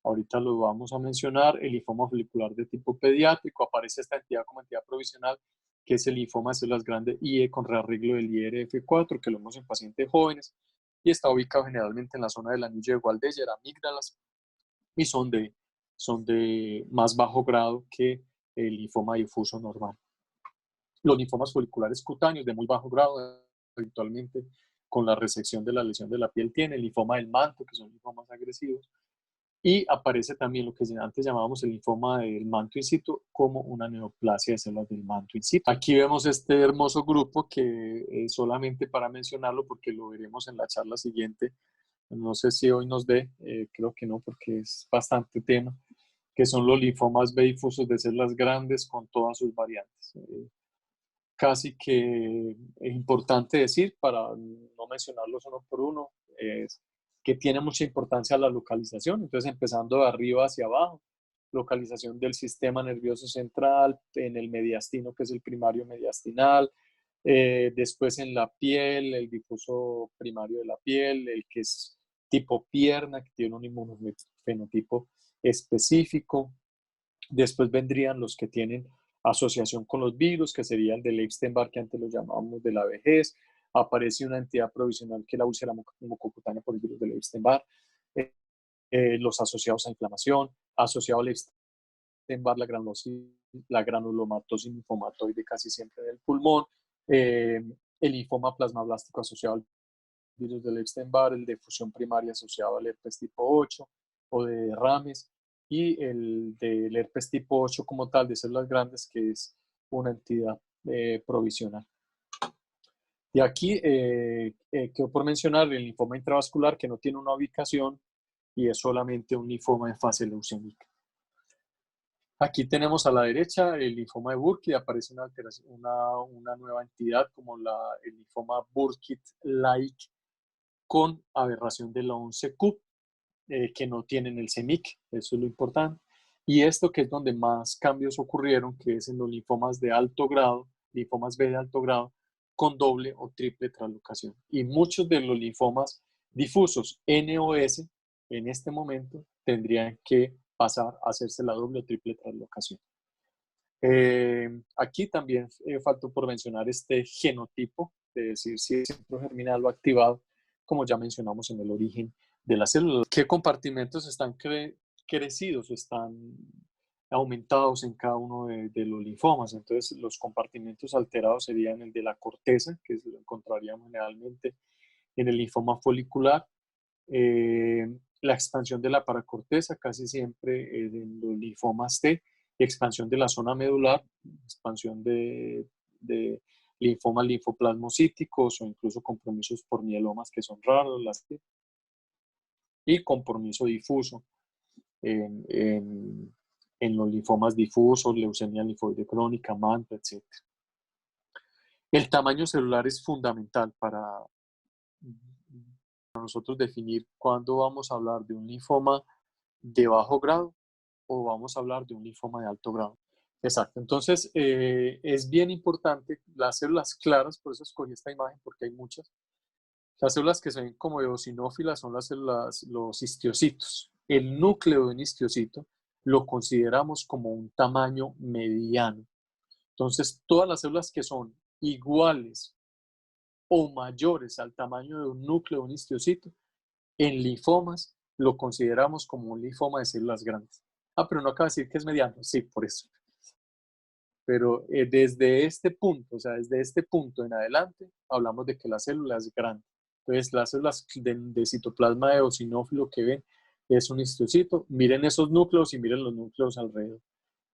Ahorita lo vamos a mencionar. El linfoma folicular de tipo pediátrico, aparece esta entidad como entidad provisional, que es el linfoma de células grandes IE con rearreglo del IRF4, que lo vemos en pacientes jóvenes, y está ubicado generalmente en la zona del anillo de Waldeyer, amígdalas, y son de más bajo grado que el linfoma difuso normal. Los linfomas foliculares cutáneos de muy bajo grado, habitualmente con la resección de la lesión de la piel, tiene el linfoma del manto, que son linfomas agresivos, y aparece también lo que antes llamábamos el linfoma del manto in situ como una neoplasia de células del manto in situ. Aquí vemos este hermoso grupo que solamente para mencionarlo, porque lo veremos en la charla siguiente, no sé si hoy nos dé, creo que no, porque es bastante tema, que son los linfomas B difusos de células grandes con todas sus variantes. Casi que es importante decir, para no mencionarlos uno por uno, es que tiene mucha importancia la localización. Entonces, empezando de arriba hacia abajo, localización del sistema nervioso central, en el mediastino, que es el primario mediastinal, después en la piel, el difuso primario de la piel, el que es tipo pierna, que tiene un inmunofenotipo específico. Después vendrían los que tienen asociación con los virus, que sería el del Epstein-Barr, que antes lo llamábamos de la vejez. Aparece una entidad provisional que es la úlcera mucocutánea por el virus del Epstein-Barr. Los asociados a inflamación, asociado al Epstein-Barr, la granulomatosis linfomatoide casi siempre del pulmón, el linfoma plasmablástico asociado al virus del Epstein-Barr, el de fusión primaria asociado al herpes tipo 8 o de derrames, y el del herpes tipo 8 como tal de células grandes, que es una entidad provisional. Y aquí quedó por mencionar el linfoma intravascular, que no tiene una ubicación y es solamente un linfoma en fase leucémica. Aquí tenemos a la derecha el linfoma de Burkitt, aparece una nueva entidad como el linfoma Burkitt-like con aberración de la 11Q, que no tienen el CEMIC, eso es lo importante. Y esto que es donde más cambios ocurrieron, que es en los linfomas de alto grado, linfomas B de alto grado, con doble o triple translocación. Y muchos de los linfomas difusos NOS en este momento tendrían que pasar a hacerse la doble o triple translocación. Aquí también faltó por mencionar este genotipo, de decir si es centro germinal o activado, como ya mencionamos en el origen de las células. ¿Qué compartimentos están crecidos o están aumentados en cada uno de los linfomas? Entonces, los compartimentos alterados serían el de la corteza, que lo encontraríamos generalmente en el linfoma folicular, la expansión de la paracorteza, casi siempre en los linfomas T, expansión de la zona medular, expansión de linfomas linfoplasmocíticos o incluso compromisos por mielomas que son raros, y compromiso difuso en los linfomas difusos, leucemia linfoide crónica, MANTA, etc. El tamaño celular es fundamental para nosotros definir cuándo vamos a hablar de un linfoma de bajo grado o vamos a hablar de un linfoma de alto grado. Exacto, entonces es bien importante las células claras, por eso escogí esta imagen porque hay muchas. Las células que se ven como eosinófilas son las células, los histiocitos. El núcleo de un histiocito lo consideramos como un tamaño mediano. Entonces, todas las células que son iguales o mayores al tamaño de un núcleo de un histiocito, en linfomas lo consideramos como un linfoma de células grandes. Ah, pero no acaba de decir que es mediano. Sí, por eso. Pero desde este punto, o sea, desde este punto en adelante, hablamos de que la célula es grande. Entonces, las células de citoplasma eosinófilo que ven es un histocito. Miren esos núcleos y miren los núcleos alrededor.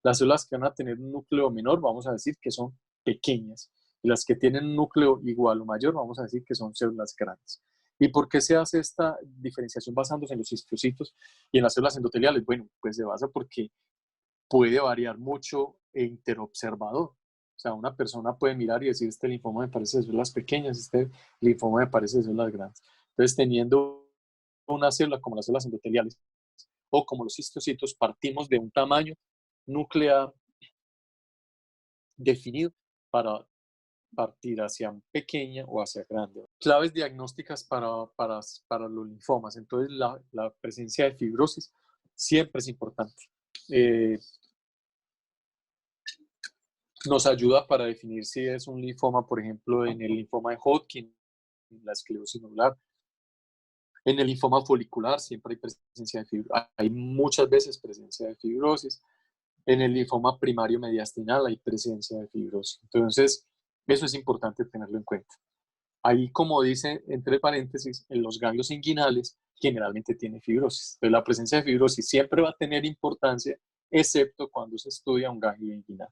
Las células que van a tener un núcleo menor, vamos a decir que son pequeñas. Y las que tienen un núcleo igual o mayor, vamos a decir que son células grandes. ¿Y por qué se hace esta diferenciación basándose en los histocitos y en las células endoteliales? Bueno, pues se basa porque puede variar mucho interobservador. O sea, una persona puede mirar y decir, este linfoma me parece de células pequeñas, este linfoma me parece de células grandes. Entonces, teniendo una célula como las células endoteliales o como los histocitos, partimos de un tamaño nuclear definido para partir hacia pequeña o hacia grande. Claves diagnósticas para los linfomas. Entonces, la presencia de fibrosis siempre es importante. Nos ayuda para definir si es un linfoma, por ejemplo, en el linfoma de Hodgkin, en la esclerosis nodular. En el linfoma folicular siempre hay presencia de fibrosis. Hay muchas veces presencia de fibrosis. En el linfoma primario mediastinal hay presencia de fibrosis. Entonces, eso es importante tenerlo en cuenta. Ahí, como dice, entre paréntesis, en los ganglios inguinales generalmente tiene fibrosis. Entonces, la presencia de fibrosis siempre va a tener importancia, excepto cuando se estudia un ganglio inguinal.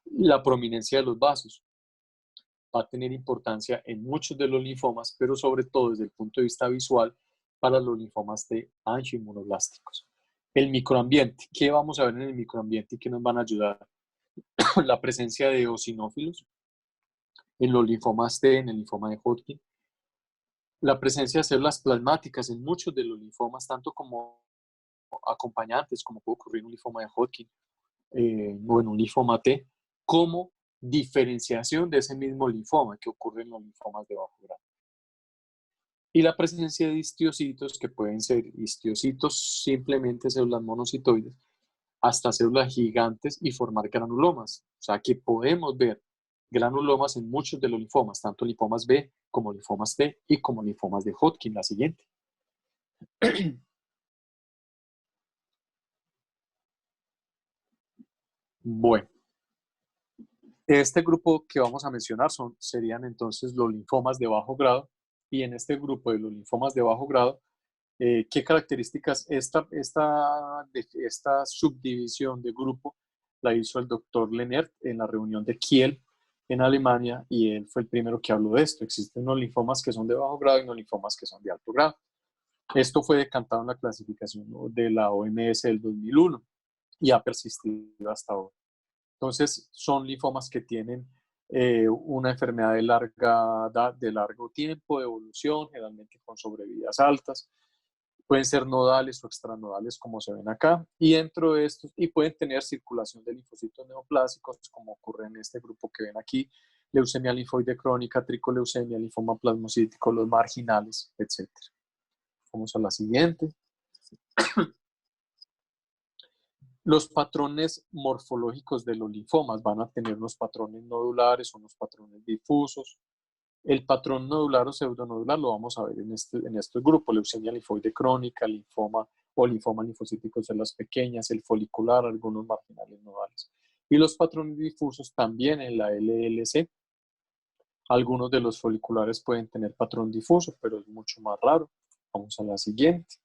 La prominencia de los vasos va a tener importancia en muchos de los linfomas, pero sobre todo desde el punto de vista visual para los linfomas de angioinmunoblásticos. El microambiente. ¿Qué vamos a ver en el microambiente y qué nos van a ayudar? La presencia de eosinófilos en los linfomas T, en el linfoma de Hodgkin. La presencia de células plasmáticas en muchos de los linfomas, tanto como acompañantes, como puede ocurrir en un linfoma de Hodgkin o en un linfoma T, como diferenciación de ese mismo linfoma que ocurre en los linfomas de bajo grado. Y la presencia de histiocitos, que pueden ser histiocitos simplemente células monocitoides, hasta células gigantes y formar granulomas. O sea que podemos ver granulomas en muchos de los linfomas, tanto linfomas B como linfomas T y como linfomas de Hodgkin, la siguiente. Bueno, este grupo que vamos a mencionar serían entonces los linfomas de bajo grado, y en este grupo de los linfomas de bajo grado, ¿qué características esta subdivisión de grupo la hizo el doctor Lenert en la reunión de Kiel en Alemania, y él fue el primero que habló de esto? Existen unos linfomas que son de bajo grado y unos linfomas que son de alto grado. Esto fue decantado en la clasificación de la OMS del 2001 y ha persistido hasta ahora. Entonces, son linfomas que tienen una enfermedad de largo tiempo, de evolución, generalmente con sobrevidas altas. Pueden ser nodales o extranodales, como se ven acá, y dentro de estos, y pueden tener circulación de linfocitos neoplásicos, como ocurre en este grupo que ven aquí: leucemia linfoide crónica, tricoleucemia, linfoma plasmocítico, los marginales, etc. Vamos a la siguiente. Los patrones morfológicos de los linfomas van a tener unos patrones nodulares, unos patrones difusos. El patrón nodular o pseudonodular lo vamos a ver en este grupo: leucemia linfoide crónica, linfoma o linfoma linfocítico de células pequeñas, el folicular, algunos marginales nodales. Y los patrones difusos también en la LLC. Algunos de los foliculares pueden tener patrón difuso, pero es mucho más raro. Vamos a la siguiente.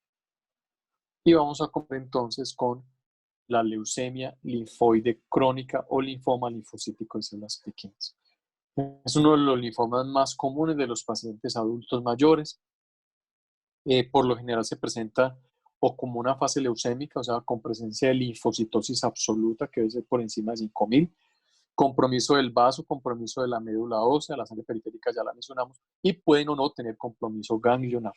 Y vamos a comenzar entonces con la leucemia linfoide crónica o linfoma linfocítico de células pequeñas. Es uno de los linfomas más comunes de los pacientes adultos mayores. Por lo general se presenta o como una fase leucémica, o sea, con presencia de linfocitosis absoluta, que debe ser por encima de 5.000, compromiso del vaso, compromiso de la médula ósea, la sangre periférica ya la mencionamos, y pueden o no tener compromiso ganglionar.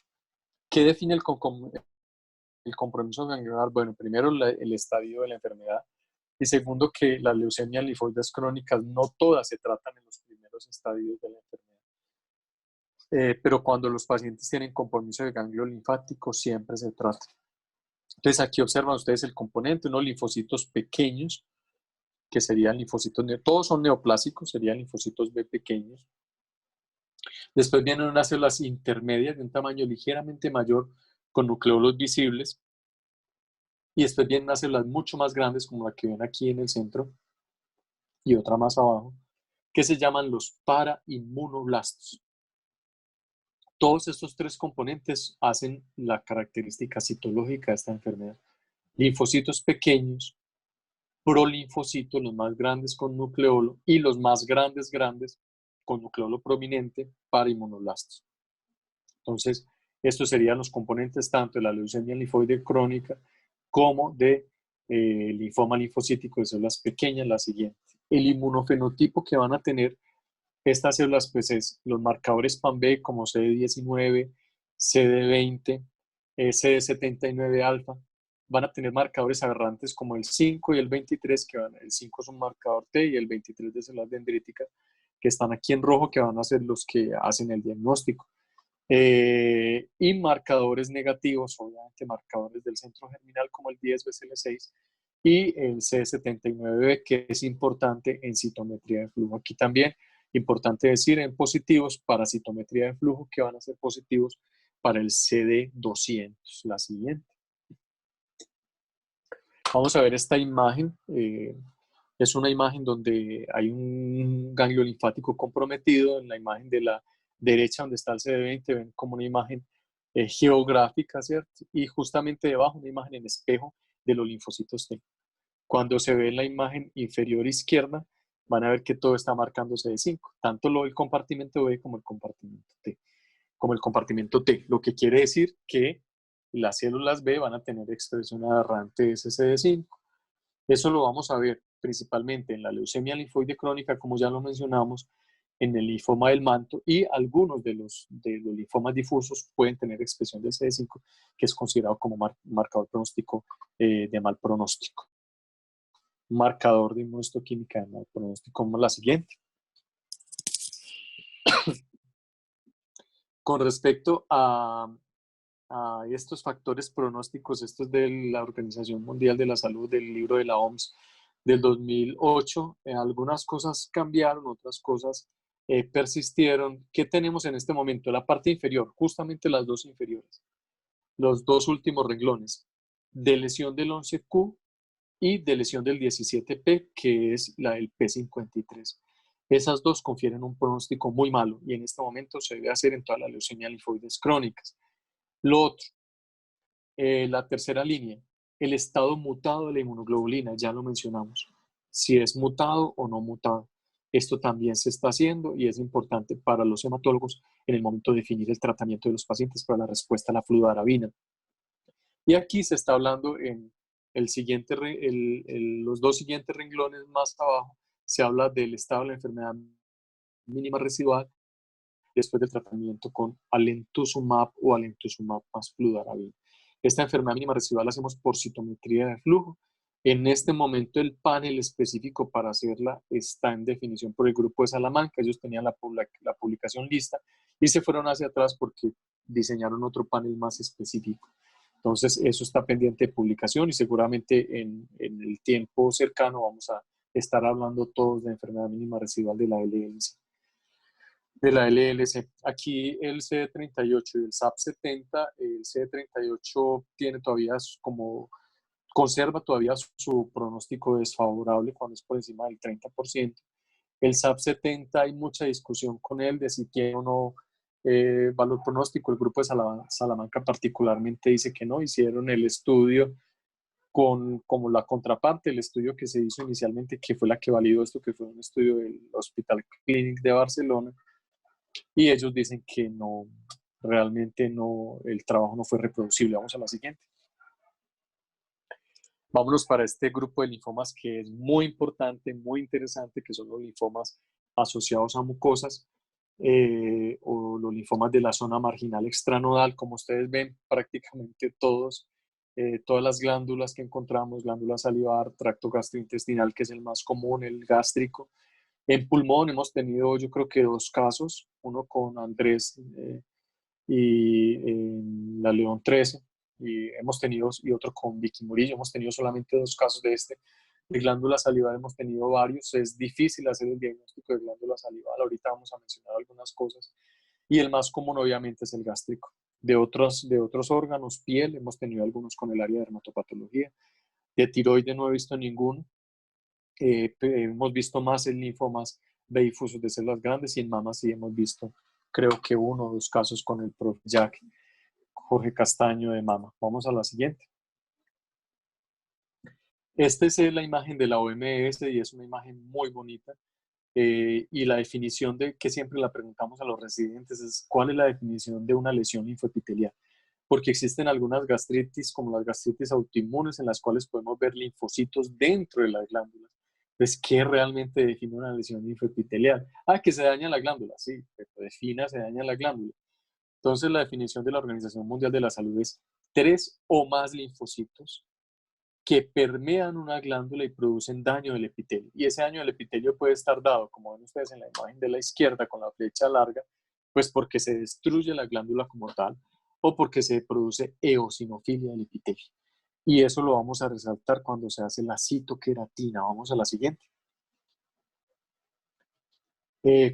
¿Qué define el compromiso ganglionar? Bueno, primero el estadio de la enfermedad, y segundo, que las leucemias linfoides crónicas no todas se tratan en los primeros estadios de la enfermedad. Pero cuando los pacientes tienen compromiso de ganglio linfático, siempre se trata. Entonces aquí observan ustedes el componente: unos linfocitos pequeños, que serían linfocitos, todos son neoplásicos, serían linfocitos B pequeños. Después vienen unas células intermedias de un tamaño ligeramente mayor, con nucleolos visibles. Y después vienen unas células mucho más grandes, como la que ven aquí en el centro, y otra más abajo, que se llaman los parainmunoblastos. Todos estos tres componentes hacen la característica citológica de esta enfermedad: linfocitos pequeños, prolinfocitos, los más grandes con nucleolo, y los más grandes con nucleolo prominente, parainmunoblastos. Entonces, estos serían los componentes tanto de la leucemia linfoide crónica como de linfoma linfocítico de células pequeñas, la siguiente. El inmunofenotipo que van a tener estas células, pues, es los marcadores PAN-B, como CD19, CD20, CD79 alfa, van a tener marcadores aberrantes como el 5 y el 23, el 5 es un marcador T y el 23 de células dendríticas, que están aquí en rojo, que van a ser los que hacen el diagnóstico. Y marcadores negativos, obviamente marcadores del centro germinal como el 10-BCL6 y el C79B, que es importante en citometría de flujo. Aquí también importante decir en positivos para citometría de flujo que van a ser positivos para el CD200. La siguiente. Vamos a ver esta imagen. Es una imagen donde hay un ganglio linfático comprometido. En la imagen de la derecha, donde está el CD20, ven como una imagen geográfica, ¿cierto? Y justamente debajo una imagen en espejo de los linfocitos T. Cuando se ve en la imagen inferior izquierda, van a ver que todo está marcando CD5, tanto el compartimento B como el compartimento T. Lo que quiere decir que las células B van a tener expresión aberrante de ese CD5. Eso lo vamos a ver principalmente en la leucemia linfoide crónica, como ya lo mencionamos, en el linfoma del manto, y algunos de los linfomas difusos pueden tener expresión del CD5, que es considerado como marcador pronóstico de mal pronóstico. Marcador de inmunohistoquímica de mal pronóstico, como la siguiente. Con respecto a estos factores pronósticos, estos de la Organización Mundial de la Salud, del libro de la OMS del 2008, algunas cosas cambiaron, otras cosas persistieron. ¿Qué tenemos en este momento? La parte inferior, justamente las dos inferiores, los dos últimos renglones, de lesión del 11Q y de lesión del 17P, que es la del P53. Esas dos confieren un pronóstico muy malo y en este momento se debe hacer en todas las leucemias linfoides crónicas. Lo otro, la tercera línea, el estado mutado de la inmunoglobulina, ya lo mencionamos, si es mutado o no mutado. Esto también se está haciendo y es importante para los hematólogos en el momento de definir el tratamiento de los pacientes para la respuesta a la fludarabina. Y aquí se está hablando en los dos siguientes renglones más abajo, se habla del estado de la enfermedad mínima residual después del tratamiento con alemtuzumab o alemtuzumab más fludarabina. Esta enfermedad mínima residual la hacemos por citometría de flujo. En este momento el panel específico para hacerla está en definición por el grupo de Salamanca. Ellos tenían la publicación lista y se fueron hacia atrás porque diseñaron otro panel más específico. Entonces eso está pendiente de publicación y seguramente en el tiempo cercano vamos a estar hablando todos de enfermedad mínima residual de la LLC. Aquí el CD38 y el SAP70, el CD38 tiene todavía conserva todavía su pronóstico desfavorable cuando es por encima del 30%. El SAP70 hay mucha discusión con él de si tiene o no valor pronóstico. El grupo de Salamanca particularmente dice que no. Hicieron el estudio como la contraparte, el estudio que se hizo inicialmente, que fue la que validó esto, que fue un estudio del Hospital Clínic de Barcelona, y ellos dicen que no, realmente no, el trabajo no fue reproducible. Vamos a la siguiente. Vámonos para este grupo de linfomas que es muy importante, muy interesante, que son los linfomas asociados a mucosas o los linfomas de la zona marginal extranodal. Como ustedes ven, prácticamente todas las glándulas que encontramos, glándula salivar, tracto gastrointestinal, que es el más común, el gástrico. En pulmón hemos tenido, yo creo que dos casos, uno con Andrés y en la León 13, y otro con Vicky Murillo. Hemos tenido solamente dos casos de este. De glándula salival hemos tenido varios. Es difícil hacer el diagnóstico de glándula salival. Ahorita vamos a mencionar algunas cosas. Y el más común obviamente es el gástrico. De otros órganos, piel, hemos tenido algunos con el área de dermatopatología. De tiroides no he visto ninguno. Hemos visto más en linfomas B difusos de células grandes y en mamas sí hemos visto, creo que uno o dos casos con el prof. Jack Jorge Castaño de mama. Vamos a la siguiente. Esta es la imagen de la OMS y es una imagen muy bonita. Y la definición que siempre la preguntamos a los residentes es ¿cuál es la definición de una lesión linfoepitelial? Porque existen algunas gastritis, como las gastritis autoinmunes, en las cuales podemos ver linfocitos dentro de las glándulas. Pues, ¿qué realmente define una lesión linfoepitelial? Que se daña la glándula, sí, pero defina, se daña la glándula. Entonces, la definición de la Organización Mundial de la Salud es 3 o más linfocitos que permean una glándula y producen daño del epitelio. Y ese daño del epitelio puede estar dado, como ven ustedes en la imagen de la izquierda con la flecha larga, pues porque se destruye la glándula como tal o porque se produce eosinofilia del epitelio. Y eso lo vamos a resaltar cuando se hace la citoqueratina. Vamos a la siguiente.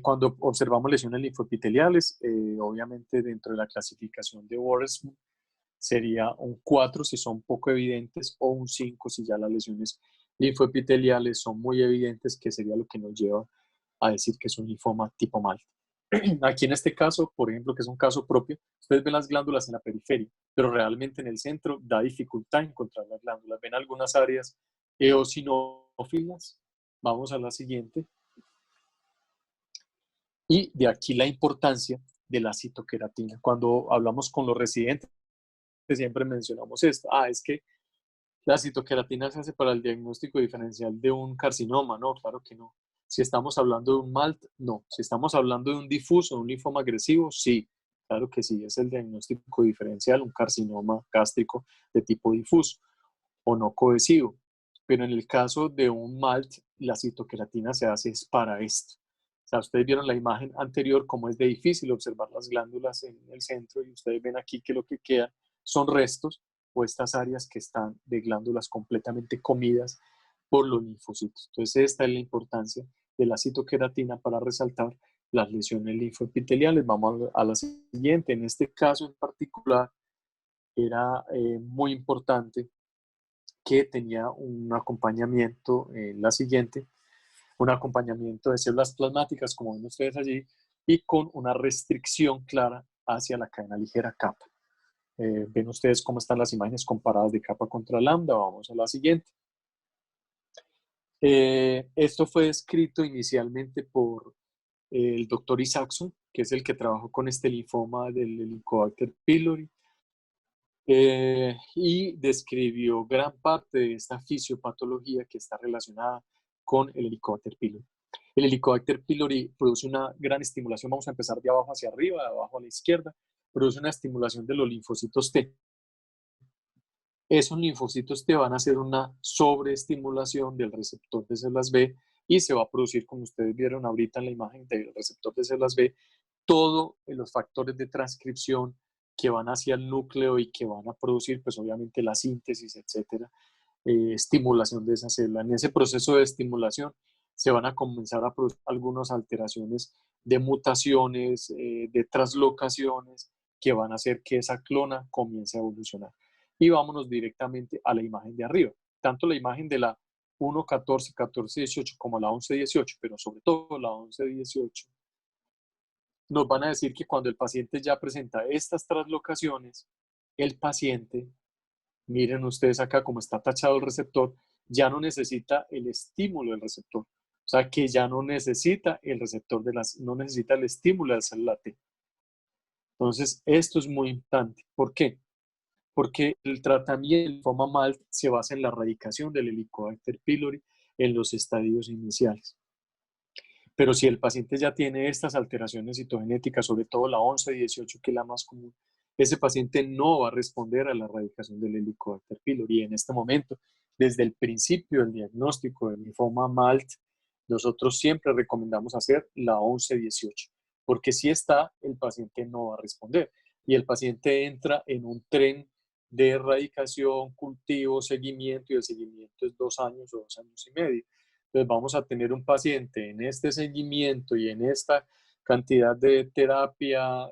Cuando observamos lesiones linfoepiteliales, obviamente dentro de la clasificación de Warsman sería un 4 si son poco evidentes o un 5 si ya las lesiones linfoepiteliales son muy evidentes, que sería lo que nos lleva a decir que es un linfoma tipo MALT. Aquí en este caso, por ejemplo, que es un caso propio, ustedes ven las glándulas en la periferia, pero realmente en el centro da dificultad encontrar las glándulas. Ven algunas áreas eosinófilas. Vamos a la siguiente. Y de aquí la importancia de la citoqueratina. Cuando hablamos con los residentes, siempre mencionamos esto. Es que la citoqueratina se hace para el diagnóstico diferencial de un carcinoma. No, claro que no. Si estamos hablando de un MALT, no. Si estamos hablando de un difuso, un linfoma agresivo, sí. Claro que sí, es el diagnóstico diferencial, un carcinoma gástrico de tipo difuso o no cohesivo. Pero en el caso de un MALT, la citoqueratina se hace es para esto. O sea, ustedes vieron la imagen anterior, cómo es de difícil observar las glándulas en el centro, y ustedes ven aquí que lo que queda son restos o estas áreas que están de glándulas completamente comidas por los linfocitos. Entonces, esta es la importancia de la citoqueratina para resaltar las lesiones linfoepiteliales. Vamos a la siguiente. En este caso en particular, era muy importante que tenía un acompañamiento, la siguiente, un acompañamiento de células plasmáticas, como ven ustedes allí, y con una restricción clara hacia la cadena ligera kappa. Ven ustedes cómo están las imágenes comparadas de kappa contra lambda. Vamos a la siguiente. Esto fue escrito inicialmente por el doctor Isaacson, que es el que trabajó con este linfoma del Helicobacter pylori, y describió gran parte de esta fisiopatología que está relacionada con el Helicobacter pylori. El Helicobacter pylori produce una gran estimulación. Vamos a empezar de abajo hacia arriba, de abajo a la izquierda. Produce una estimulación de los linfocitos T. Esos linfocitos T van a hacer una sobreestimulación del receptor de células B y se va a producir, como ustedes vieron ahorita en la imagen del receptor de células B, todos los factores de transcripción que van hacia el núcleo y que van a producir, pues obviamente, la síntesis, etcétera, estimulación de esa célula. En ese proceso de estimulación se van a comenzar a producir algunas alteraciones de mutaciones, de translocaciones, que van a hacer que esa clona comience a evolucionar. Y vámonos directamente a la imagen de arriba. Tanto la imagen de la 1, 14, 14, 18 como la 11, 18, pero sobre todo la 11, 18, nos van a decir que cuando el paciente ya presenta estas translocaciones, el paciente, miren ustedes acá cómo está tachado el receptor, ya no necesita el estímulo del receptor. O sea, que ya no necesita el receptor no necesita el estímulo de la célula T. Entonces, esto es muy importante. ¿Por qué? Porque el tratamiento del linfoma MALT se basa en la erradicación del Helicobacter pylori en los estadios iniciales. Pero si el paciente ya tiene estas alteraciones citogenéticas, sobre todo la 11-18, que es la más común, ese paciente no va a responder a la erradicación del Helicobacter pylori. Y en este momento, desde el principio del diagnóstico del linfoma MALT, nosotros siempre recomendamos hacer la 11-18, porque si está, el paciente no va a responder. Y el paciente entra en un tren de erradicación, cultivo, seguimiento, y el seguimiento es 2 años o 2 años y medio. Entonces vamos a tener un paciente en este seguimiento y en esta cantidad de terapia.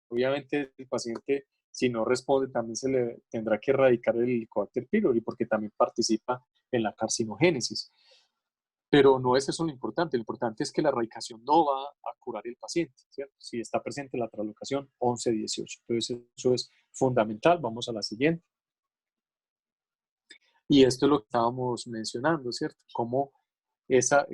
Obviamente el paciente, si no responde, también se le tendrá que erradicar el Helicobacter pylori, porque también participa en la carcinogénesis. Pero no es eso lo importante es que la erradicación no va a curar el paciente, ¿cierto? Si está presente la translocación 11-18. Entonces eso es fundamental. Vamos a la siguiente. Y esto es lo que estábamos mencionando, ¿cierto? Cómo esa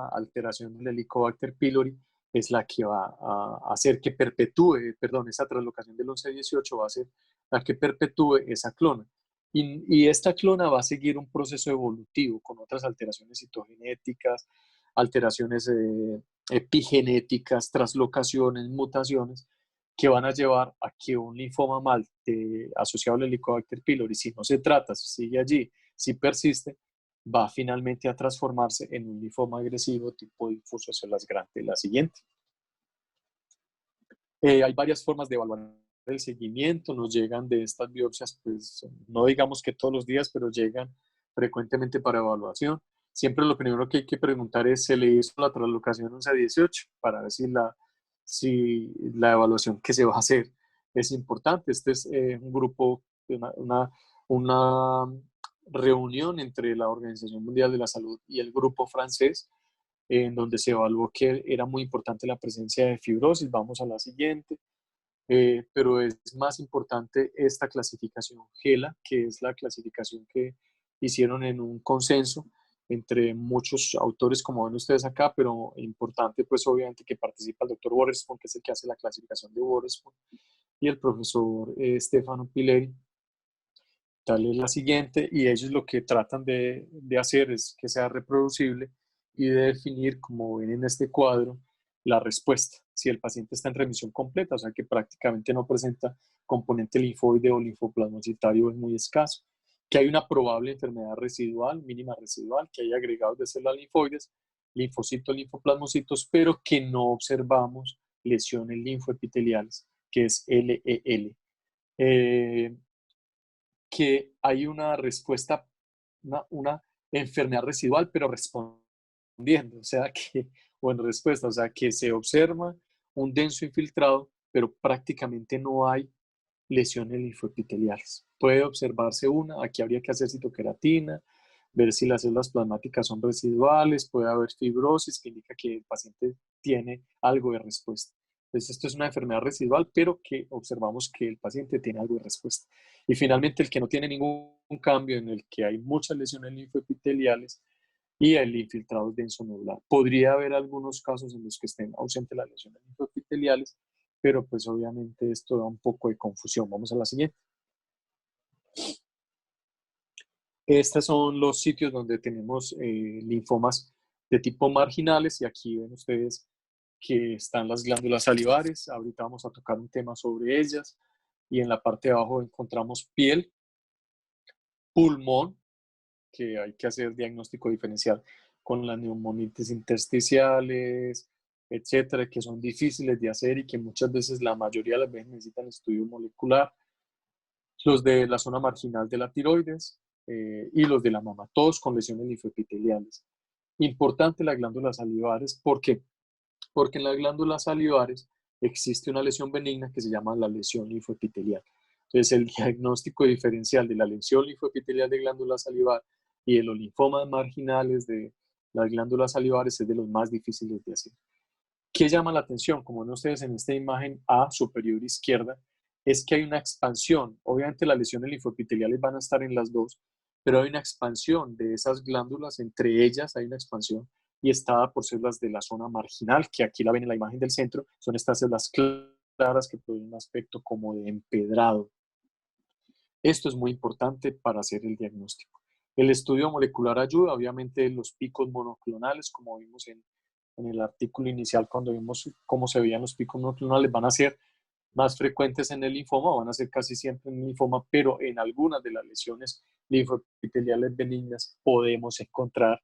alteración del Helicobacter pylori es la que va a hacer que perpetúe, perdón, esa translocación del 11-18 va a ser la que perpetúe esa clona. Y esta clona va a seguir un proceso evolutivo con otras alteraciones citogenéticas, alteraciones epigenéticas, translocaciones, mutaciones, que van a llevar a que un linfoma MALT asociado al Helicobacter pylori, si no se trata, si sigue allí, si persiste, va finalmente a transformarse en un linfoma agresivo tipo difuso células grandes. La siguiente. Hay varias formas de evaluar el seguimiento, nos llegan de estas biopsias, pues no digamos que todos los días, pero llegan frecuentemente para evaluación. Siempre lo primero que hay que preguntar es, ¿se le hizo la translocación 11-18? Para ver si la evaluación que se va a hacer es importante. Este es un grupo, una reunión entre la Organización Mundial de la Salud y el grupo francés, en donde se evaluó que era muy importante la presencia de fibrosis. Vamos a la siguiente. Pero es más importante esta clasificación GELA, que es la clasificación que hicieron en un consenso entre muchos autores, como ven ustedes acá, pero importante pues obviamente que participa el doctor Wotherspoon, que es el que hace la clasificación de Wotherspoon, y el profesor Stefano Pileri. Tal es la siguiente, y ellos lo que tratan de hacer es que sea reproducible y de definir, como ven en este cuadro, la respuesta. Si el paciente está en remisión completa, o sea que prácticamente no presenta componente linfoide o linfoplasmocitario, es muy escaso, que hay una probable enfermedad residual, mínima residual, que hay agregados de células linfoides, linfocitos, linfoplasmocitos, pero que no observamos lesiones linfoepiteliales, que es LEL. Que hay una respuesta, una enfermedad residual, pero respondiendo, o sea que, o en respuesta, o sea que se observa un denso infiltrado, pero prácticamente no hay lesiones linfoepiteliales. Puede observarse una, aquí habría que hacer citoqueratina, ver si las células plasmáticas son residuales, puede haber fibrosis, que indica que el paciente tiene algo de respuesta. Entonces, esto es una enfermedad residual, pero que observamos que el paciente tiene algo de respuesta. Y finalmente, el que no tiene ningún cambio, en el que hay muchas lesiones linfoepiteliales y el infiltrado es denso nodular. Podría haber algunos casos en los que estén ausentes las lesiones linfoepiteliales, pero pues obviamente esto da un poco de confusión. Vamos a la siguiente. Estos son los sitios donde tenemos linfomas de tipo marginales, y aquí ven ustedes que están las glándulas salivares. Ahorita vamos a tocar un tema sobre ellas, y en la parte de abajo encontramos piel, pulmón, que hay que hacer diagnóstico diferencial con las neumonitis intersticiales, etcétera, que son difíciles de hacer y que muchas veces, la mayoría de las veces, necesitan estudio molecular. Los de la zona marginal de la tiroides y los de la mama, todos con lesiones linfoepiteliales. Importante las glándulas salivares, ¿por qué? Porque en las glándulas salivares existe una lesión benigna que se llama la lesión linfoepitelial. Entonces, el diagnóstico diferencial de la lesión linfoepitelial de glándula salivar y de los linfomas marginales de las glándulas salivares es de los más difíciles de hacer. ¿Qué llama la atención? Como ven ustedes en esta imagen A superior izquierda, es que hay una expansión. Obviamente las lesiones linfoepiteliales van a estar en las dos, pero hay una expansión de esas glándulas, entre ellas hay una expansión y está dada por células de la zona marginal, que aquí la ven en la imagen del centro, son estas células claras que producen un aspecto como de empedrado. Esto es muy importante para hacer el diagnóstico. El estudio molecular ayuda, obviamente los picos monoclonales, como vimos en el artículo inicial cuando vimos cómo se veían los picos monoclonales, van a ser más frecuentes en el linfoma, van a ser casi siempre en el linfoma, pero en algunas de las lesiones linfoepiteliales benignas podemos encontrar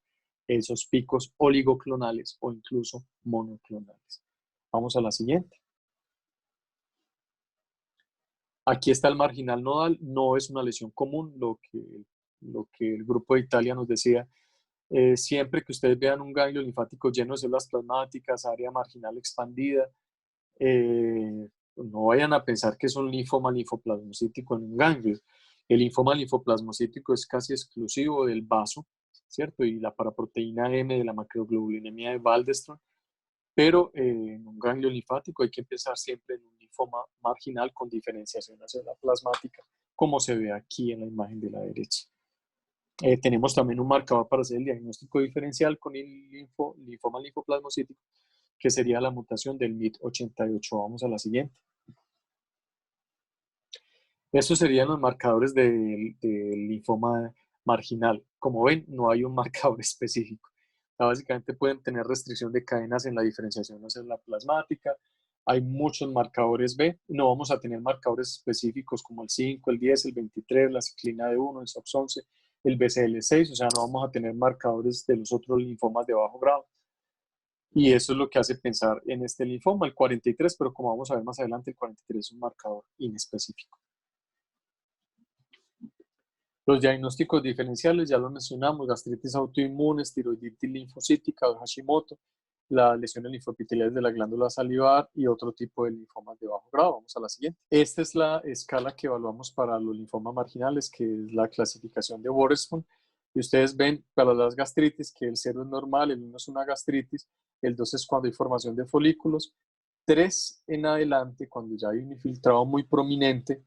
esos picos oligoclonales o incluso monoclonales. Vamos a la siguiente. Aquí está el marginal nodal, no es una lesión común, lo que el grupo de Italia nos decía. Siempre que ustedes vean un ganglio linfático lleno de células plasmáticas, área marginal expandida, no vayan a pensar que es un linfoma linfoplasmocítico en un ganglio. El linfoma linfoplasmocítico es casi exclusivo del vaso, ¿cierto? Y la paraproteína M de la macroglobulinemia de Waldenström, pero en un ganglio linfático hay que empezar siempre en un linfoma marginal con diferenciación hacia la plasmática, como se ve aquí en la imagen de la derecha. Tenemos también un marcador para hacer el diagnóstico diferencial con el linfoma linfoplasmocítico, que sería la mutación del MYT88. Vamos a la siguiente. Estos serían los marcadores del linfoma marginal. Como ven, no hay un marcador específico. Básicamente pueden tener restricción de cadenas en la diferenciación hacia la plasmática. Hay muchos marcadores B. No vamos a tener marcadores específicos como el 5, el 10, el 23, la ciclina D1, el SOX11. el BCL6, o sea, no vamos a tener marcadores de los otros linfomas de bajo grado. Y eso es lo que hace pensar en este linfoma, el 43, pero como vamos a ver más adelante, el 43 es un marcador inespecífico. Los diagnósticos diferenciales ya lo mencionamos: gastritis autoinmune, tiroiditis linfocítica o Hashimoto, las lesiones linfoepiteliales de la glándula salivar y otro tipo de linfomas de bajo grado. Vamos a la siguiente. Esta es la escala que evaluamos para los linfomas marginales, que es la clasificación de Waterspoon. Y ustedes ven para las gastritis que el 0 es normal, el 1 es una gastritis, el 2 es cuando hay formación de folículos, 3 en adelante, cuando ya hay un infiltrado muy prominente,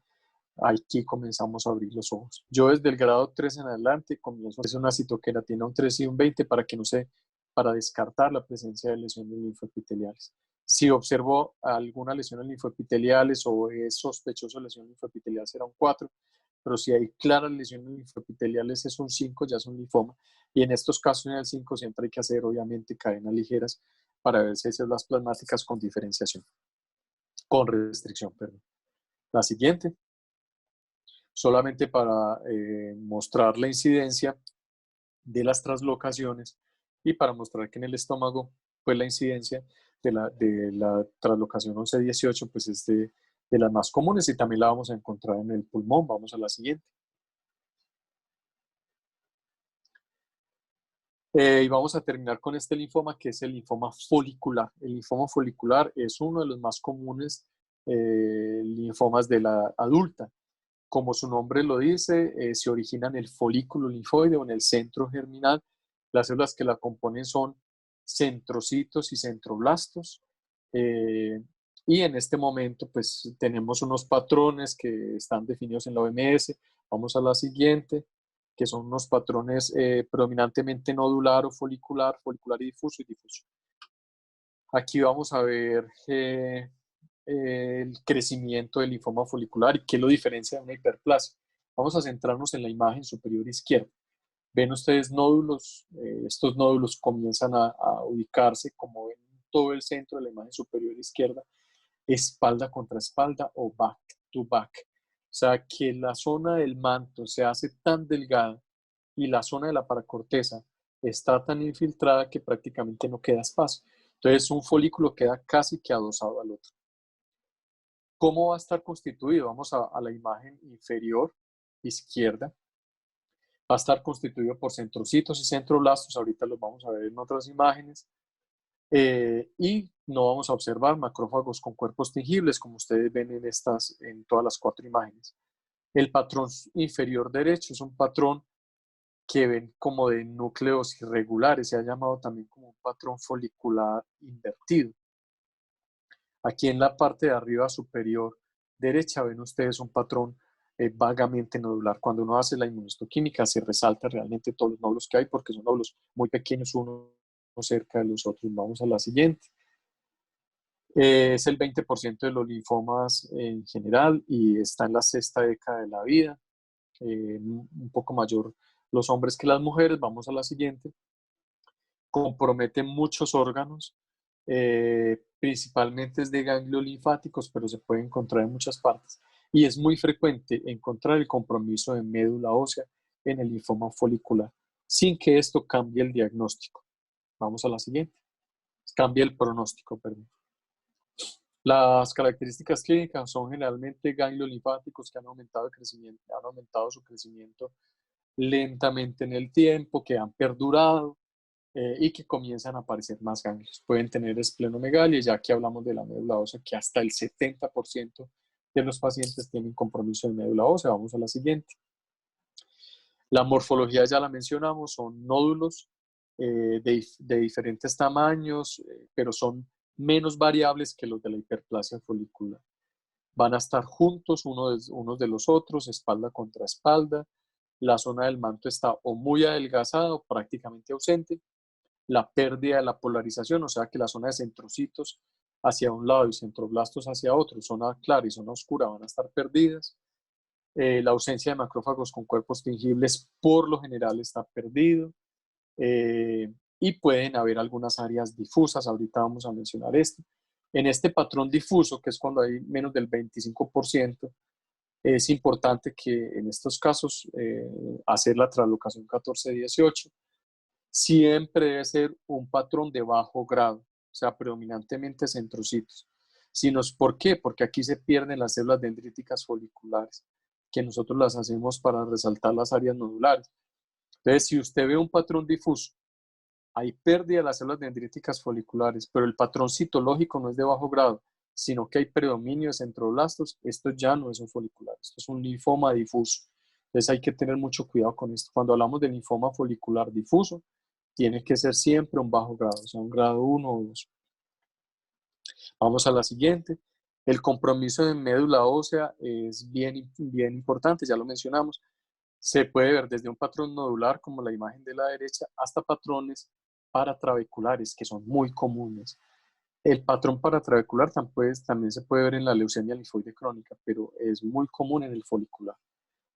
aquí comenzamos a abrir los ojos. Yo desde el grado 3 en adelante comienzo a hacer una citoqueratina, un 3 y un 20 para que no se, para descartar la presencia de lesiones linfoepiteliales. Si observo alguna lesión linfoepiteliales o es sospechoso de lesión linfoepitelial, será un 4, pero si hay claras lesiones linfoepiteliales es un 5, ya es un linfoma. Y en estos casos, en el 5, siempre hay que hacer obviamente cadenas ligeras para ver si hay células plasmáticas con diferenciación, con restricción, perdón. La siguiente, solamente para mostrar la incidencia de las translocaciones y para mostrar que en el estómago, pues la incidencia de la translocación 11-18, pues es de las más comunes y también la vamos a encontrar en el pulmón. Vamos a la siguiente. Y vamos a terminar con este linfoma, que es el linfoma folicular. El linfoma folicular es uno de los más comunes linfomas de la adulta. Como su nombre lo dice, se origina en el folículo linfoide o en el centro germinal. Las células que la componen son centrocitos y centroblastos. Y en este momento, pues tenemos unos patrones que están definidos en la OMS. Vamos a la siguiente, que son unos patrones predominantemente nodular o folicular, folicular y difuso y difuso. Aquí vamos a ver el crecimiento del linfoma folicular y qué lo diferencia de una hiperplasia. Vamos a centrarnos en la imagen superior izquierda. Ven ustedes nódulos, estos nódulos comienzan a ubicarse como en todo el centro de la imagen superior izquierda, espalda contra espalda o back to back. O sea que la zona del manto se hace tan delgada y la zona de la paracorteza está tan infiltrada que prácticamente no queda espacio. Entonces un folículo queda casi que adosado al otro. ¿Cómo va a estar constituido? Vamos a la imagen inferior izquierda. Va a estar constituido por centrocitos y centroblastos. Ahorita los vamos a ver en otras imágenes. Y no vamos a observar macrófagos con cuerpos tingibles, como ustedes ven en todas las 4 imágenes. El patrón inferior derecho es un patrón que ven como de núcleos irregulares. Se ha llamado también como un patrón folicular invertido. Aquí en la parte de arriba superior derecha ven ustedes un patrón vagamente nodular. Cuando uno hace la inmunohistoquímica se resalta realmente todos los nódulos que hay porque son nódulos muy pequeños uno cerca de los otros. Vamos a la siguiente. Es el 20% de los linfomas en general y está en la 6ª década de la vida. Un poco mayor los hombres que las mujeres. Vamos a la siguiente. Compromete muchos órganos. Principalmente es de ganglios linfáticos, pero se puede encontrar en muchas partes. Y es muy frecuente encontrar el compromiso de médula ósea en el linfoma folicular, sin que esto cambie el diagnóstico. Vamos a la siguiente. Cambia el pronóstico, perdón. Las características clínicas son generalmente ganglios linfáticos que han aumentado su crecimiento lentamente en el tiempo, que han perdurado, y que comienzan a aparecer más ganglios. Pueden tener esplenomegalia, ya que hablamos de la médula ósea, que hasta el 70% de los pacientes tienen compromiso de médula ósea. Vamos a la siguiente. La morfología ya la mencionamos, son nódulos de diferentes tamaños, pero son menos variables que los de la hiperplasia folicular. Van a estar juntos unos de los otros, espalda contra espalda. La zona del manto está o muy adelgazada o prácticamente ausente. La pérdida de la polarización, o sea que la zona de centrocitos hacia un lado y centroblastos hacia otro, zona clara y zona oscura, van a estar perdidas. La ausencia de macrófagos con cuerpos tingibles por lo general está perdido. Y pueden haber algunas áreas difusas, ahorita vamos a mencionar esto. En este patrón difuso, que es cuando hay menos del 25%, Es importante que en estos casos hacer la translocación 14-18 siempre debe ser un patrón de bajo grado, o sea, predominantemente centrocitos. ¿Por qué? Porque aquí se pierden las células dendríticas foliculares, que nosotros las hacemos para resaltar las áreas nodulares. Entonces, si usted ve un patrón difuso, hay pérdida de las células dendríticas foliculares, pero el patrón citológico no es de bajo grado, sino que hay predominio de centroblastos, esto ya no es un folicular, esto es un linfoma difuso. Entonces hay que tener mucho cuidado con esto. Cuando hablamos de linfoma folicular difuso, tiene que ser siempre un bajo grado, o sea, un grado 1 o 2. Vamos a la siguiente. El compromiso de médula ósea es bien, bien importante, ya lo mencionamos. Se puede ver desde un patrón nodular, como la imagen de la derecha, hasta patrones paratraveculares, que son muy comunes. El patrón paratrabecular también se puede ver en la leucemia linfoide crónica, pero es muy común en el folicular.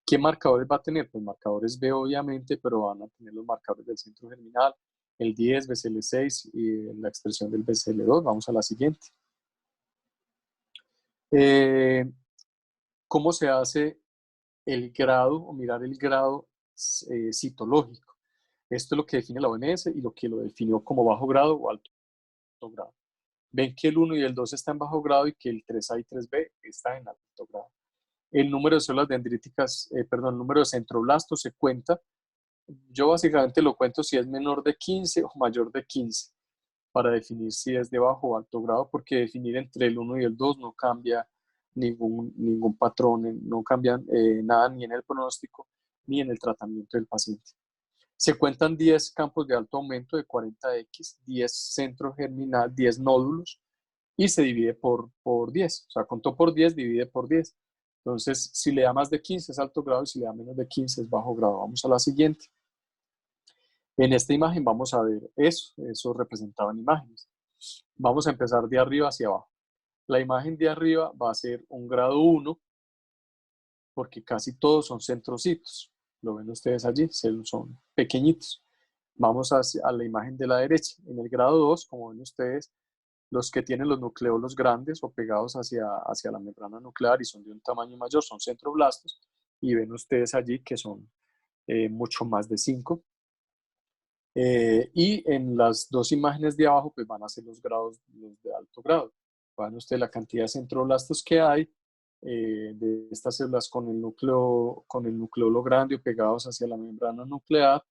¿Qué marcadores va a tener? Pues marcadores B, obviamente, pero van a tener los marcadores del centro germinal, el 10, BCL6 y la expresión del BCL2. Vamos a la siguiente. ¿Cómo se hace el grado o mirar el grado citológico? Esto es lo que define la OMS y lo que lo definió como bajo grado o alto grado. Ven que el 1 y el 2 están en bajo grado y que el 3A y 3B está en alto grado. El número de células dendríticas, el número de centroblastos se cuenta. Yo básicamente lo cuento si es menor de 15 o mayor de 15 para definir si es de bajo o alto grado, porque definir entre el 1 y el 2 no cambia ningún patrón, no cambia nada ni en el pronóstico ni en el tratamiento del paciente. Se cuentan 10 campos de alto aumento de 40X, 10 centro germinal, 10 nódulos, y se divide por 10. O sea, contó por 10, divide por 10. Entonces, si le da más de 15 es alto grado y si le da menos de 15 es bajo grado. Vamos a la siguiente. En esta imagen vamos a ver eso representado en imágenes. Vamos a empezar de arriba hacia abajo. La imagen de arriba va a ser un grado 1, porque casi todos son centrocitos. Lo ven ustedes allí, son pequeñitos. Vamos a la imagen de la derecha. En el grado 2, como ven ustedes, los que tienen los nucleolos grandes o pegados hacia la membrana nuclear y son de un tamaño mayor son centroblastos. Y ven ustedes allí que son mucho más de 5. Y en las dos imágenes de abajo, pues van a ser los grados los de alto grado. Vean ustedes la cantidad de centroblastos que hay de estas células con el nucleolo grande o pegados hacia la membrana nuclear.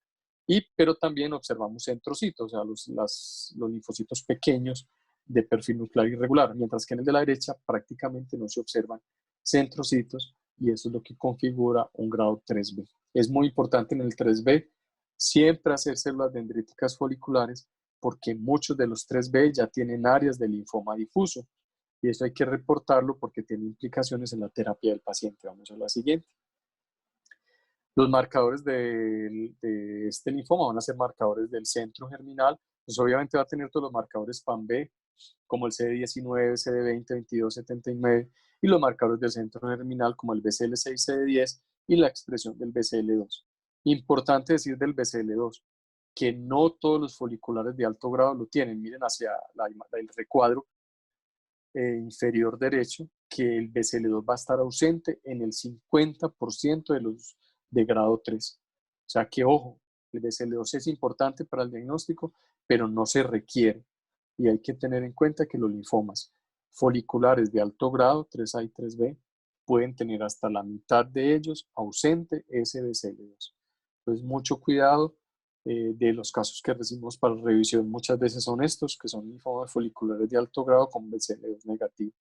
Pero también observamos centrocitos, o sea, los linfocitos pequeños de perfil nuclear irregular, mientras que en el de la derecha prácticamente no se observan centrocitos y eso es lo que configura un grado 3B. Es muy importante en el 3B siempre hacer células dendríticas foliculares porque muchos de los 3B ya tienen áreas de linfoma difuso y eso hay que reportarlo porque tiene implicaciones en la terapia del paciente. Vamos a la siguiente. Los marcadores de este linfoma van a ser marcadores del centro germinal, pues obviamente va a tener todos los marcadores PAN-B, como el CD19, CD20, 22, 79, y los marcadores del centro germinal como el BCL6, CD10 y la expresión del BCL2. Importante decir del BCL2, que no todos los foliculares de alto grado lo tienen. Miren hacia el recuadro inferior derecho, que el BCL2 va a estar ausente en el 50% de los de grado 3. O sea que, ojo, el BCL2 es importante para el diagnóstico, pero no se requiere. Y hay que tener en cuenta que los linfomas foliculares de alto grado, 3A y 3B, pueden tener hasta la mitad de ellos ausente ese BCL2. Entonces, mucho cuidado de los casos que recibimos para revisión. Muchas veces son estos, que son linfomas foliculares de alto grado con BCL2 negativo.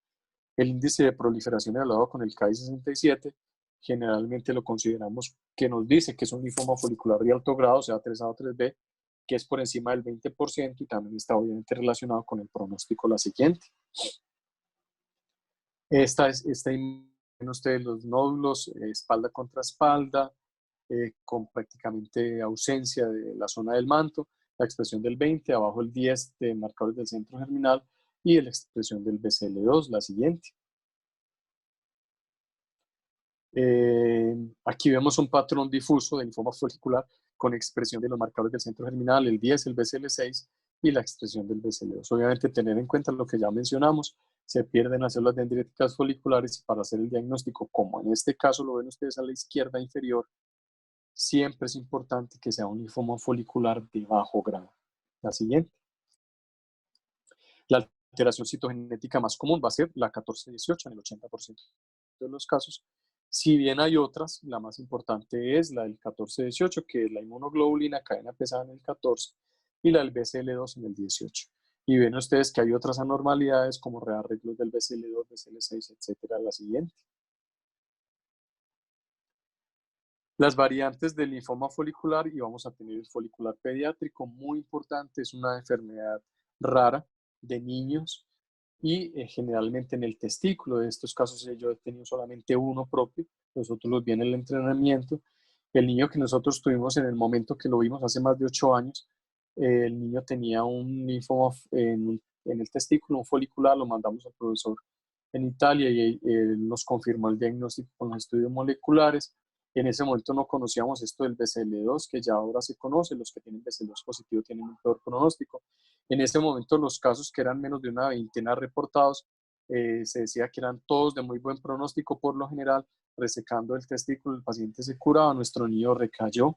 El índice de proliferación evaluado con el KI67 generalmente lo consideramos que nos dice que es un linfoma folicular de alto grado, o sea 3A o 3B, que es por encima del 20% y también está obviamente relacionado con el pronóstico la siguiente. Esta imagen ustedes los nódulos, espalda contra espalda, con prácticamente ausencia de la zona del manto, la expresión del 20, abajo el 10 de marcadores del centro germinal y la expresión del BCL2, la siguiente. Aquí vemos un patrón difuso de linfoma folicular con expresión de los marcadores del centro germinal, el 10, el BCL6 y la expresión del BCL2. Obviamente tener en cuenta lo que ya mencionamos, se pierden las células dendríticas foliculares y para hacer el diagnóstico, como en este caso lo ven ustedes a la izquierda inferior, siempre es importante que sea un linfoma folicular de bajo grado. La siguiente. La alteración citogenética más común va a ser la 14-18 en el 80% de los casos. Si bien hay otras, la más importante es la del 14-18, que es la inmunoglobulina cadena pesada en el 14 y la del BCL2 en el 18. Y ven ustedes que hay otras anormalidades como rearreglos del BCL2, BCL6, etcétera. La siguiente. Las variantes del linfoma folicular, y vamos a tener el folicular pediátrico, muy importante, es una enfermedad rara de niños y generalmente en el testículo. De estos casos yo he tenido solamente uno propio, los otros los vi en el entrenamiento. El niño que nosotros tuvimos en el momento que lo vimos hace más de 8 años, el niño tenía un linfoma en el testículo, un folicular, lo mandamos al profesor en Italia y él nos confirmó el diagnóstico con los estudios moleculares. En ese momento no conocíamos esto del BCL2, que ya ahora se conoce, los que tienen BCL2 positivo tienen un peor pronóstico. En ese momento los casos que eran menos de una veintena reportados, se decía que eran todos de muy buen pronóstico por lo general, resecando el testículo, el paciente se curaba, nuestro niño recayó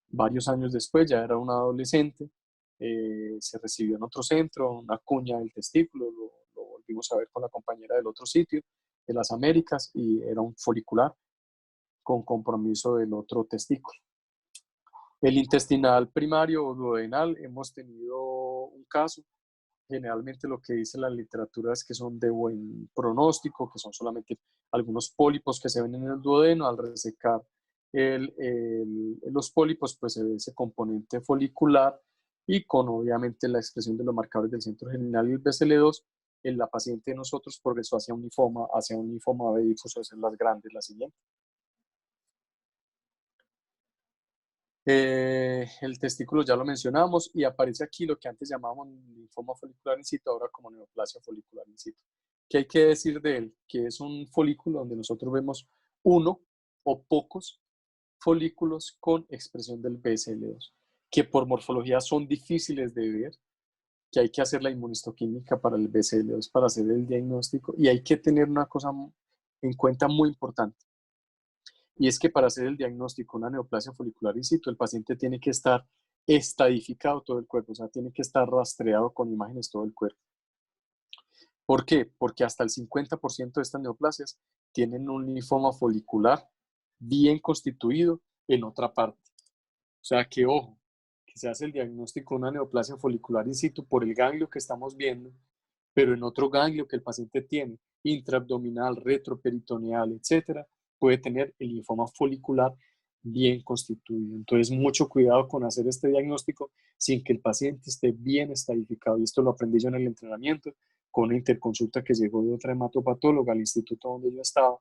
varios años después, ya era un adolescente, se recibió en otro centro, una cuña del testículo, lo volvimos a ver con la compañera del otro sitio, de las Américas, y era un folicular con compromiso del otro testículo. El intestinal primario o duodenal, hemos tenido un caso. Generalmente lo que dice la literatura es que son de buen pronóstico, que son solamente algunos pólipos que se ven en el duodeno. Al resecar los pólipos, pues se ve ese componente folicular y con obviamente la expresión de los marcadores del centro germinal y el BCL2, en la paciente de nosotros progresó hacia un linfoma B difuso de células grandes. La siguiente. El testículo ya lo mencionamos y aparece aquí lo que antes llamábamos linfoma folicular in situ, ahora como neoplasia folicular in situ. ¿Qué hay que decir de él? Que es un folículo donde nosotros vemos uno o pocos folículos con expresión del BCL2, que por morfología son difíciles de ver, que hay que hacer la inmunistoquímica para el BCL2 para hacer el diagnóstico, y hay que tener una cosa en cuenta muy importante. Y es que para hacer el diagnóstico de una neoplasia folicular in situ, el paciente tiene que estar estadificado todo el cuerpo, o sea, tiene que estar rastreado con imágenes todo el cuerpo. ¿Por qué? Porque hasta el 50% de estas neoplasias tienen un linfoma folicular bien constituido en otra parte. O sea que, ojo, que se hace el diagnóstico de una neoplasia folicular in situ por el ganglio que estamos viendo, pero en otro ganglio que el paciente tiene, intraabdominal, retroperitoneal, etcétera, puede tener el linfoma folicular bien constituido. Entonces, mucho cuidado con hacer este diagnóstico sin que el paciente esté bien estadificado. Y esto lo aprendí yo en el entrenamiento con una interconsulta que llegó de otra hematopatóloga al instituto donde yo estaba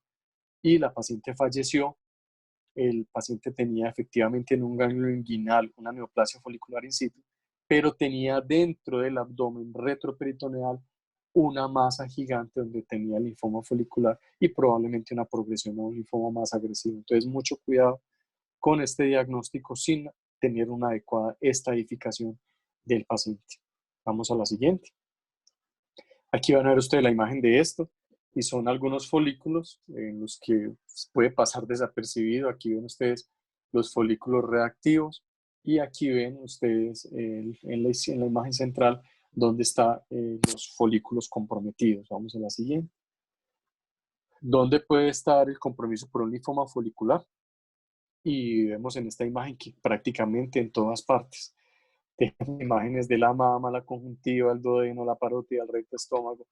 y la paciente falleció. El paciente tenía efectivamente en un ganglio inguinal una neoplasia folicular in situ, pero tenía dentro del abdomen retroperitoneal una masa gigante donde tenía linfoma folicular y probablemente una progresión a un linfoma más agresivo. Entonces, mucho cuidado con este diagnóstico sin tener una adecuada estadificación del paciente. Vamos a la siguiente. Aquí van a ver ustedes la imagen de esto y son algunos folículos en los que puede pasar desapercibido. Aquí ven ustedes los folículos reactivos y aquí ven ustedes en la imagen central donde están los folículos comprometidos. Vamos a la siguiente. ¿Dónde puede estar el compromiso por un linfoma folicular? Y vemos en esta imagen que prácticamente en todas partes. Tenemos imágenes de la mama, la conjuntiva, el duodeno, la parótida, el recto estómago,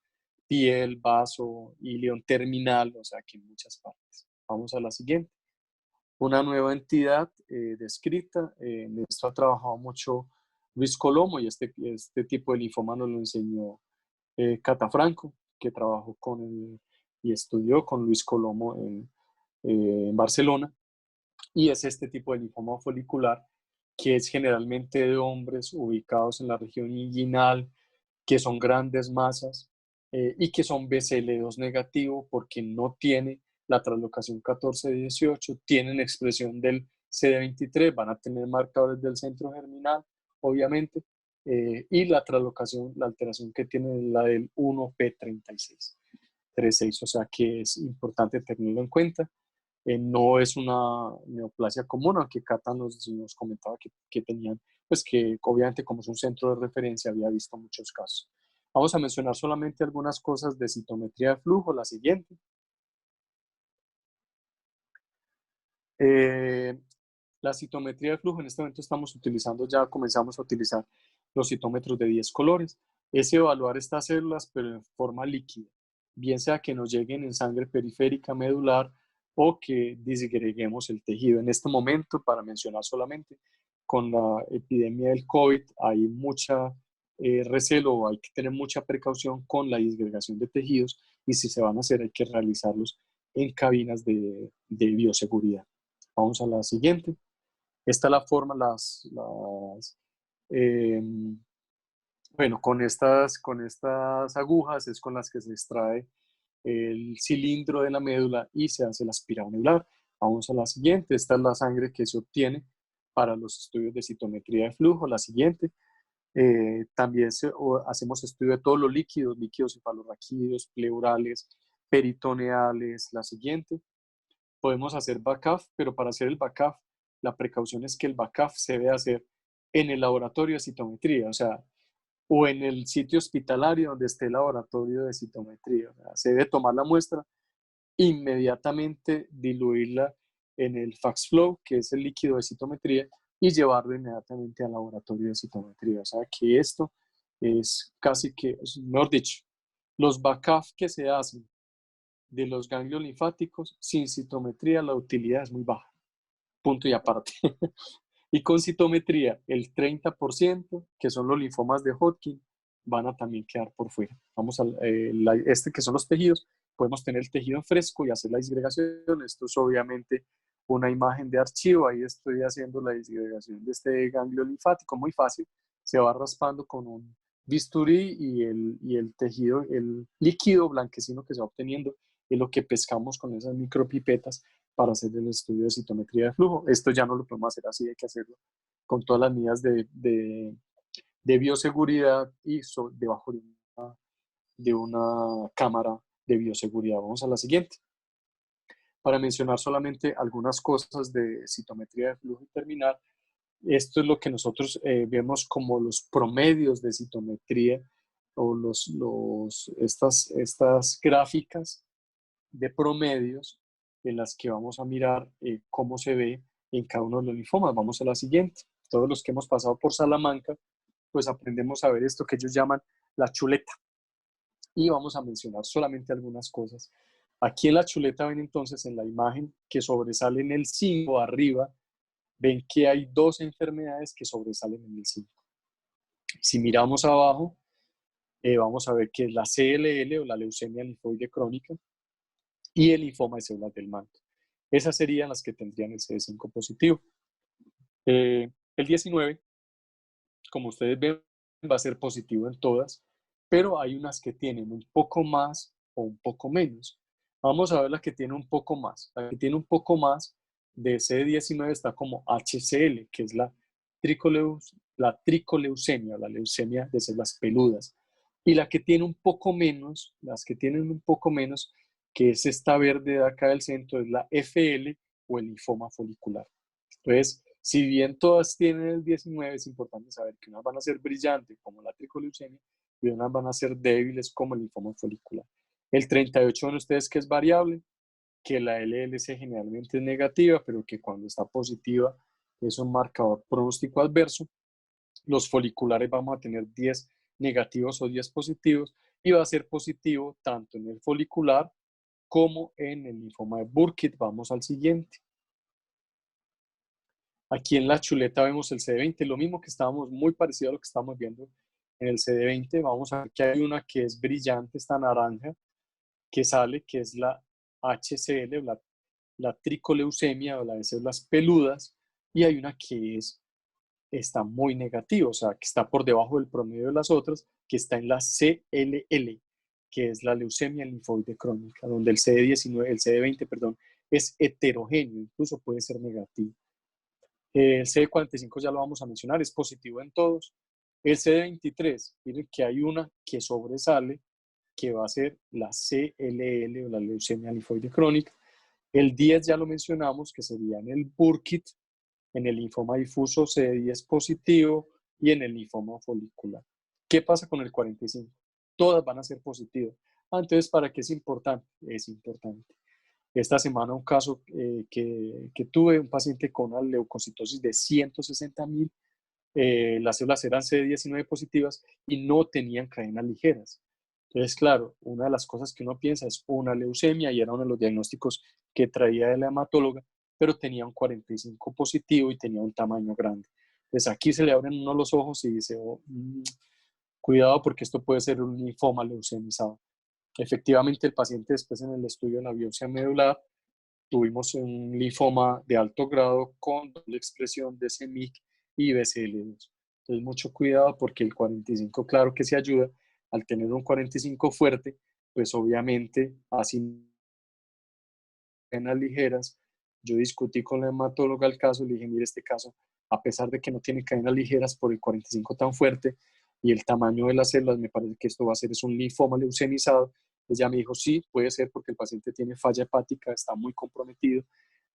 piel, vaso, ileón terminal, o sea que en muchas partes. Vamos a la siguiente. Una nueva entidad descrita, en esto ha trabajado mucho Luis Colomo y este tipo de linfoma nos lo enseñó Cata Franco, que trabajó y estudió con Luis Colomo en Barcelona, y es este tipo de linfoma folicular que es generalmente de hombres ubicados en la región inguinal, que son grandes masas y que son BCL2 negativo porque no tiene la translocación 14-18, tienen expresión del CD23, van a tener marcadores del centro germinal, obviamente, y la translocación, la alteración que tiene es la del 1p36, o sea que es importante tenerlo en cuenta. No es una neoplasia común, aunque Cata nos comentaba que tenían, pues que obviamente como es un centro de referencia había visto muchos casos. Vamos a mencionar solamente algunas cosas de citometría de flujo, la siguiente. La citometría de flujo, en este momento estamos utilizando, ya comenzamos a utilizar los citómetros de 10 colores. Es evaluar estas células, pero en forma líquida, bien sea que nos lleguen en sangre periférica medular o que disgreguemos el tejido. En este momento, para mencionar solamente, con la epidemia del COVID hay mucha recelo, hay que tener mucha precaución con la disgregación de tejidos y si se van a hacer hay que realizarlos en cabinas de bioseguridad. Vamos a la siguiente. Esta es la forma, eh, bueno, con estas agujas es con las que se extrae el cilindro de la médula y se hace la aspirado anular. Vamos a la siguiente. Esta es la sangre que se obtiene para los estudios de citometría de flujo. La siguiente. También hacemos estudio de todos los líquidos, líquidos cefalorraquídeos, pleurales, peritoneales. La siguiente. Podemos hacer BACAF, pero para hacer el BACAF, la precaución es que el BACAF se debe hacer en el laboratorio de citometría, o sea, o en el sitio hospitalario donde esté el laboratorio de citometría. O sea, se debe tomar la muestra, inmediatamente diluirla en el FAXFlow, que es el líquido de citometría, y llevarlo inmediatamente al laboratorio de citometría. O sea que esto es casi que, mejor dicho, los BACAF que se hacen de los ganglios linfáticos, sin citometría la utilidad es muy baja. Punto y aparte. Y con citometría, el 30%, que son los linfomas de Hodgkin, van a también quedar por fuera. Vamos a que son los tejidos. Podemos tener el tejido en fresco y hacer la disgregación. Esto es obviamente una imagen de archivo. Ahí estoy haciendo la disgregación de este ganglio linfático. Muy fácil. Se va raspando con un bisturí y el tejido, el líquido blanquecino que se va obteniendo es lo que pescamos con esas micropipetas para hacer el estudio de citometría de flujo. Esto ya no lo podemos hacer así, hay que hacerlo con todas las medidas de bioseguridad y debajo de una cámara de bioseguridad. Vamos a la siguiente. Para mencionar solamente algunas cosas de citometría de flujo y terminar, esto es lo que nosotros vemos como los promedios de citometría o estas gráficas de promedios en las que vamos a mirar cómo se ve en cada uno de los linfomas. Vamos a la siguiente. Todos los que hemos pasado por Salamanca, pues aprendemos a ver esto que ellos llaman la chuleta. Y vamos a mencionar solamente algunas cosas. Aquí en la chuleta ven entonces en la imagen que sobresale en el 5 arriba, ven que hay dos enfermedades que sobresalen en el 5. Si miramos abajo, vamos a ver que es la CLL o la leucemia linfoide crónica, y el linfoma de células del manto. Esas serían las que tendrían el CD5 positivo. El 19, como ustedes ven, va a ser positivo en todas, pero hay unas que tienen un poco más o un poco menos. Vamos a ver la que tiene un poco más. La que tiene un poco más de CD19 está como HCL, que es la tricoleucemia, la leucemia de células peludas. Y la que tiene un poco menos, las que tienen un poco menos, que es esta verde de acá del centro, es la FL o el linfoma folicular. Entonces, si bien todas tienen el 19, es importante saber que unas van a ser brillantes como la tricoleucemia y unas van a ser débiles como el linfoma folicular. El 38 de ustedes que es variable, que la LLC generalmente es negativa, pero que cuando está positiva es un marcador pronóstico adverso. Los foliculares vamos a tener 10 negativos o 10 positivos y va a ser positivo tanto en el folicular como en el linfoma de Burkitt. Vamos al siguiente. Aquí en la chuleta vemos el CD20, lo mismo que estábamos, muy parecido a lo que estamos viendo en el CD20. Vamos a ver que hay una que es brillante, esta naranja, que sale, que es la HCL, la tricoleucemia o la de células peludas, y hay una que está muy negativa, o sea, que está por debajo del promedio de las otras, que está en la CLL, que es la leucemia linfoide crónica, donde el CD19, el CD20, perdón, es heterogéneo, incluso puede ser negativo. El CD45 ya lo vamos a mencionar, es positivo en todos. El CD23, miren que hay una que sobresale, que va a ser la CLL o la leucemia linfoide crónica. El 10 ya lo mencionamos, que sería en el Burkitt, en el linfoma difuso CD10 positivo y en el linfoma folicular. ¿Qué pasa con el 45? Todas van a ser positivas. Entonces, ¿para qué es importante? Es importante. Esta semana un caso que tuve, un paciente con una leucocitosis de 160.000, las células eran CD19 positivas y no tenían cadenas ligeras. Entonces, claro, una de las cosas que uno piensa es una leucemia y era uno de los diagnósticos que traía de la hematóloga, pero tenía un 45 positivo y tenía un tamaño grande. Entonces aquí se le abren uno los ojos y dice, oh, cuidado porque esto puede ser un linfoma leucemizado. Efectivamente, el paciente después en el estudio de la biopsia medular tuvimos un linfoma de alto grado con doble expresión de CEMIC y BCL2. Entonces, mucho cuidado porque el 45, claro que se ayuda. Al tener un 45 fuerte, pues obviamente, así penas ligeras, yo discutí con la hematóloga el caso, le dije, mire, este caso, a pesar de que no tiene cadenas ligeras por el 45 tan fuerte y el tamaño de las células, me parece que esto va a ser es un linfoma leucemizado. Ella me dijo, sí, puede ser porque el paciente tiene falla hepática, está muy comprometido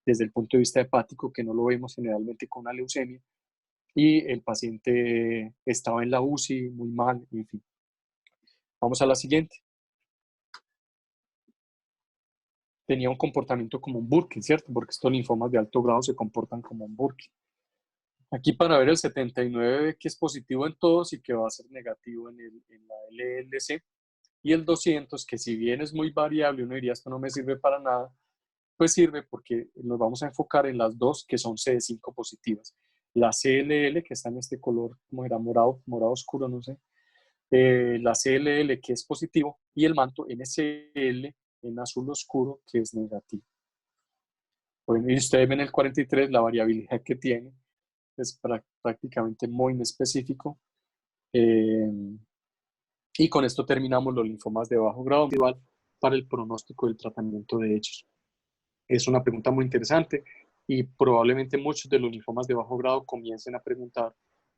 desde el punto de vista hepático, que no lo vemos generalmente con la leucemia, y el paciente estaba en la UCI muy mal, en fin. Vamos a la siguiente. Tenía un comportamiento como un Burkitt, ¿cierto? Porque estos linfomas de alto grado se comportan como un Burkitt. Aquí para ver el 79 que es positivo en todos y que va a ser negativo en la LLC. Y el 200, que si bien es muy variable, uno diría esto no me sirve para nada, pues sirve porque nos vamos a enfocar en las dos que son CD5 positivas. La CLL, que está en este color, como era morado, morado oscuro, no sé. La CLL, que es positivo, y el manto NCL en azul oscuro, que es negativo. Bueno, y ustedes ven el 43, la variabilidad que tiene es prácticamente muy inespecífico. Y con esto terminamos los linfomas de bajo grado individual para el pronóstico del tratamiento de ellos. Es una pregunta muy interesante y probablemente muchos de los linfomas de bajo grado comiencen a preguntar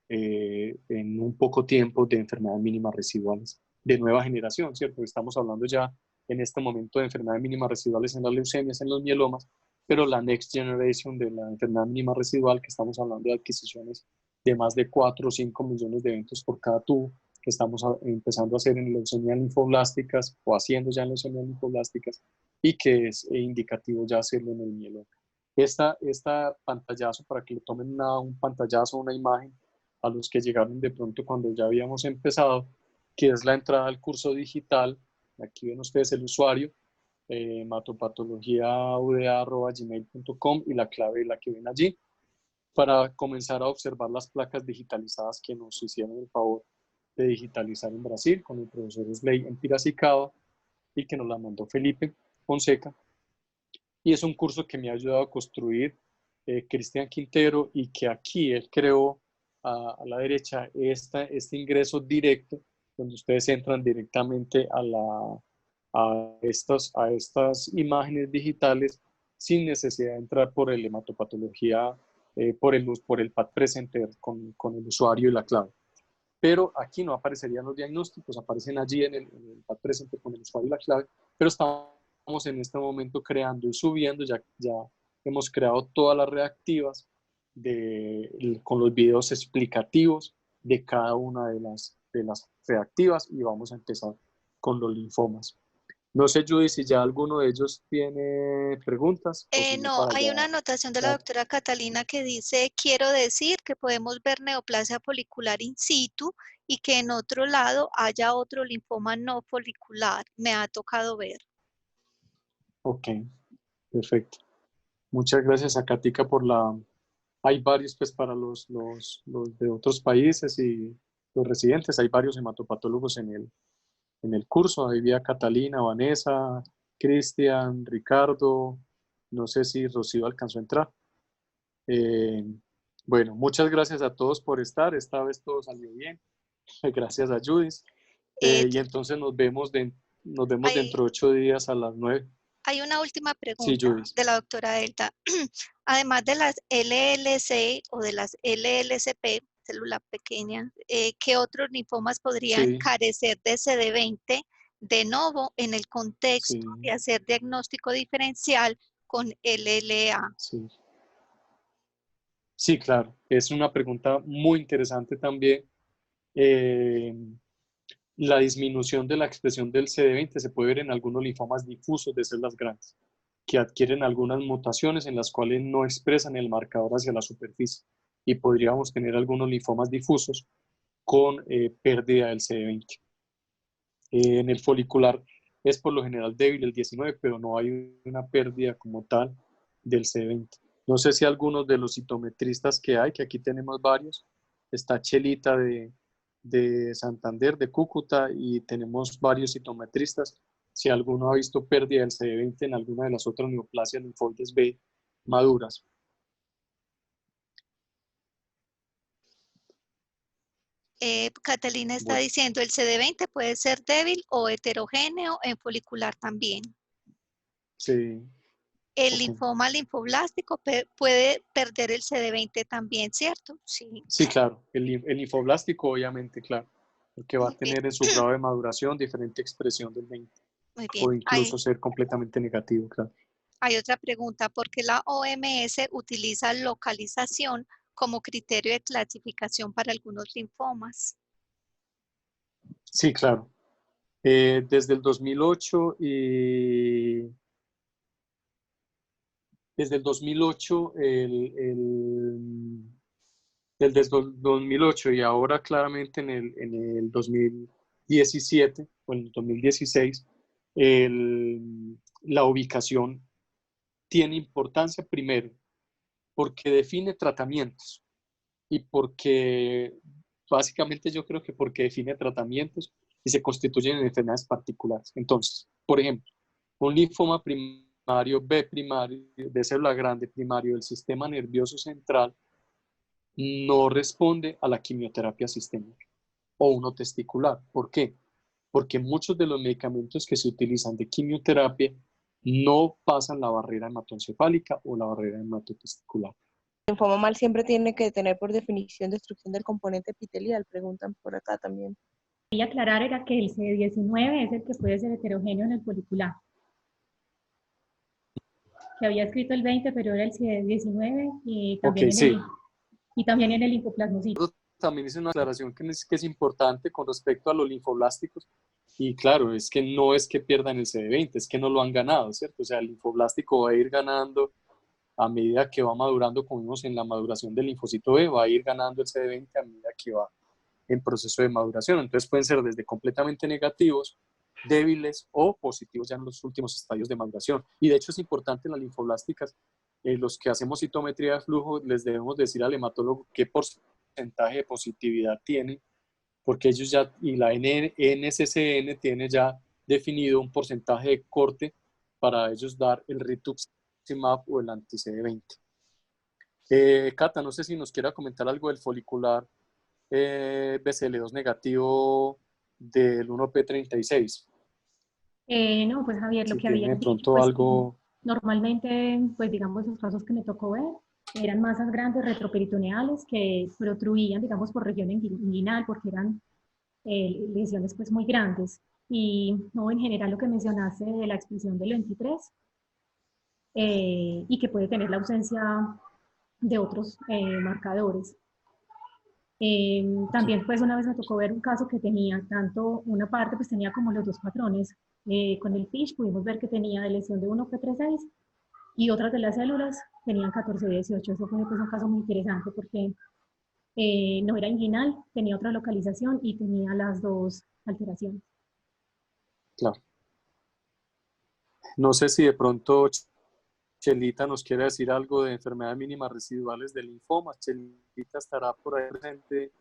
en un poco tiempo de enfermedades mínimas residuales de nueva generación, ¿cierto? Estamos hablando ya en este momento de enfermedades mínimas residuales en las leucemias, en los mielomas, pero la next generation de la enfermedad mínima residual, que estamos hablando de adquisiciones de más de 4 o 5 millones de eventos por cada tubo, que estamos empezando a hacer en leucemias linfoblásticas o haciendo ya en leucemias linfoblásticas y que es indicativo ya hacerlo en el mieloma. Esta pantallazo, para que le tomen un pantallazo, una imagen a los que llegaron de pronto cuando ya habíamos empezado, que es la entrada al curso digital. Aquí ven ustedes el usuario, hematopatologiauda@gmail.com y la clave la que ven allí, para comenzar a observar las placas digitalizadas que nos hicieron el favor de digitalizar en Brasil con el profesor Slay en Piracicaba y que nos la mandó Felipe Fonseca. Y es un curso que me ha ayudado a construir Cristian Quintero y que aquí él creó a la derecha este ingreso directo donde ustedes entran directamente a estas imágenes digitales sin necesidad de entrar por el hematopatología, por el PAD Presenter con el usuario y la clave. Pero aquí no aparecerían los diagnósticos, aparecen allí en el PAD Presenter con el usuario y la clave, pero estamos en este momento creando y subiendo, ya hemos creado todas las reactivas con los videos explicativos de cada una de las reactivas y vamos a empezar con los linfomas. No sé, Judy, si ya alguno de ellos tiene preguntas o si no No, para hay ya. una anotación de la doctora Catalina que dice, quiero decir que podemos ver neoplasia folicular in situ y que en otro lado haya otro linfoma no folicular. Me ha tocado ver. Ok, perfecto. Muchas gracias a Katica por la... Hay varios pues para los de otros países y los residentes, hay varios hematopatólogos en el curso, ahí vi a Catalina, Vanessa, Cristian, Ricardo, no sé si Rocío alcanzó a entrar. Eh, bueno, muchas gracias a todos por estar, esta vez todo salió bien, gracias a Judith, Eh, y entonces nos vemos hay, dentro de 8 días a las 9. hay una última Sí, pregunta Judith. de la doctora Delta. Además de las LLC o de las LLCP, célula pequeña. ¿Qué otros linfomas podrían Sí, carecer de CD20 de nuevo en el contexto sí, de hacer diagnóstico diferencial con LLA? sí. Sí, claro. Es una pregunta muy interesante también. Eh, la disminución de la expresión del CD20 se puede ver en algunos linfomas difusos de células grandes, que adquieren algunas mutaciones en las cuales no expresan el marcador hacia la superficie. Y podríamos tener algunos linfomas difusos con pérdida del CD20. En el folicular es por lo general débil el 19, pero no hay una pérdida como tal del CD20. No sé si algunos de los citometristas que hay, que aquí tenemos varios, está Chelita de Santander, de Cúcuta, y tenemos varios citometristas. Si alguno ha visto pérdida del CD20 en alguna de las otras neoplasias linfoides B maduras. Catalina está Bueno, diciendo, el CD20 puede ser débil o heterogéneo en folicular también. sí, El ok. linfoma linfoblástico puede perder el CD20 también, ¿cierto? Sí, Sí, claro, el linfoblástico obviamente, claro, porque va a muy bien. tener en su grado de maduración diferente expresión del 20 Muy bien. o incluso ser completamente negativo, claro. Hay otra pregunta. ¿Por qué la OMS utiliza localización como criterio de clasificación para algunos linfomas? Sí, claro. Desde el 2008 y desde el 2008, desde el 2008 y ahora claramente en el 2017 o en el 2016, la ubicación tiene importancia primero porque define tratamientos y porque básicamente yo creo que porque define tratamientos y se constituyen en enfermedades particulares. Entonces, por ejemplo, un linfoma primario B primario de célula grande primario del sistema nervioso central no responde a la quimioterapia sistémica o uno testicular. ¿Por qué? Porque muchos de los medicamentos que se utilizan de quimioterapia no pasan la barrera hematoencefálica o la barrera hematotesticular. El linfoma mal siempre tiene que tener por definición destrucción del componente epitelial, preguntan por acá también. Quería aclarar era que el CD19 es el que puede ser heterogéneo en el folicular. Que había escrito el 20, pero era el CD19 Ok, sí. y también en el linfoplasmocito. También es una aclaración que es importante con respecto a los linfoblásticos. Y claro, es que no es que pierdan el CD20, es que no lo han ganado, ¿cierto? O sea, el linfoblástico va a ir ganando a medida que va madurando, como vimos en la maduración del linfocito B, va a ir ganando el CD20 a medida que va en proceso de maduración. Entonces pueden ser desde completamente negativos, débiles o positivos ya en los últimos estadios de maduración. Y de hecho es importante en las linfoblásticas, los que hacemos citometría de flujo, les debemos decir al hematólogo qué porcentaje de positividad tiene, porque ellos ya, y la NSCN tiene ya definido un porcentaje de corte para ellos dar el rituximab o el anti-CD20. Cata, no sé si nos quiera comentar algo del folicular BCL2 negativo del 1P36. No, pues Javier, lo Si que tiene habían de dicho, pronto pues algo. normalmente, pues digamos, los casos que me tocó ver eran masas grandes retroperitoneales que protruían, digamos, por región inguinal, porque eran lesiones pues muy grandes. Y no, en general lo que mencionaste de la expresión del 23 y que puede tener la ausencia de otros marcadores. Okay. También pues una vez me tocó ver un caso que tenía tanto una parte pues tenía como los dos patrones. Con el FISH pudimos ver que tenía de lesión de 1P36 y otras de las células tenían 14-18. Eso fue pues un caso muy interesante porque no era inguinal, tenía otra localización y tenía las dos alteraciones. Claro. No sé si de pronto Chelita nos quiere decir algo de enfermedades mínimas residuales de linfoma. Chelita estará por ahí presente,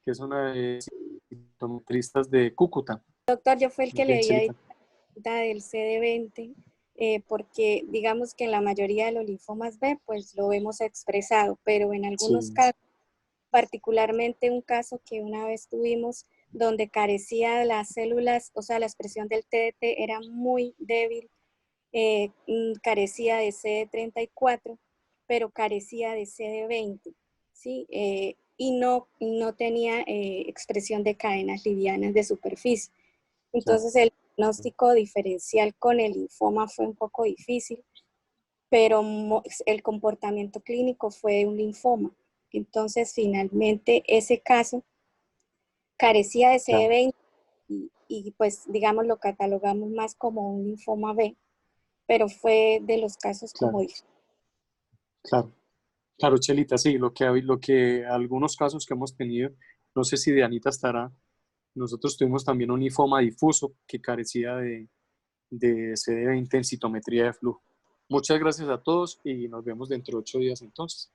que es una de las de Cúcuta. Doctor, yo fue el Muy que le bien, había dicho Chelita. del CD20, porque digamos que en la mayoría de los linfomas B, pues lo vemos expresado, pero en algunos Sí, casos, particularmente un caso que una vez tuvimos donde carecía de las células, o sea, la expresión del TDT era muy débil, carecía de CD34, pero carecía de CD20. ¿sí? Y no tenía expresión de cadenas livianas de superficie. Entonces el diagnóstico diferencial con el linfoma fue un poco difícil, pero el comportamiento clínico fue de un linfoma. Entonces finalmente ese caso carecía de CD20 y pues digamos lo catalogamos más como un linfoma B, pero fue de los casos como difíciles. Claro. Claro, Chelita, sí, lo que algunos casos que hemos tenido, no sé si Dianita estará, nosotros tuvimos también un linfoma difuso que carecía de CD20 en citometría de flujo. Muchas gracias a todos y nos vemos dentro de 8 días entonces.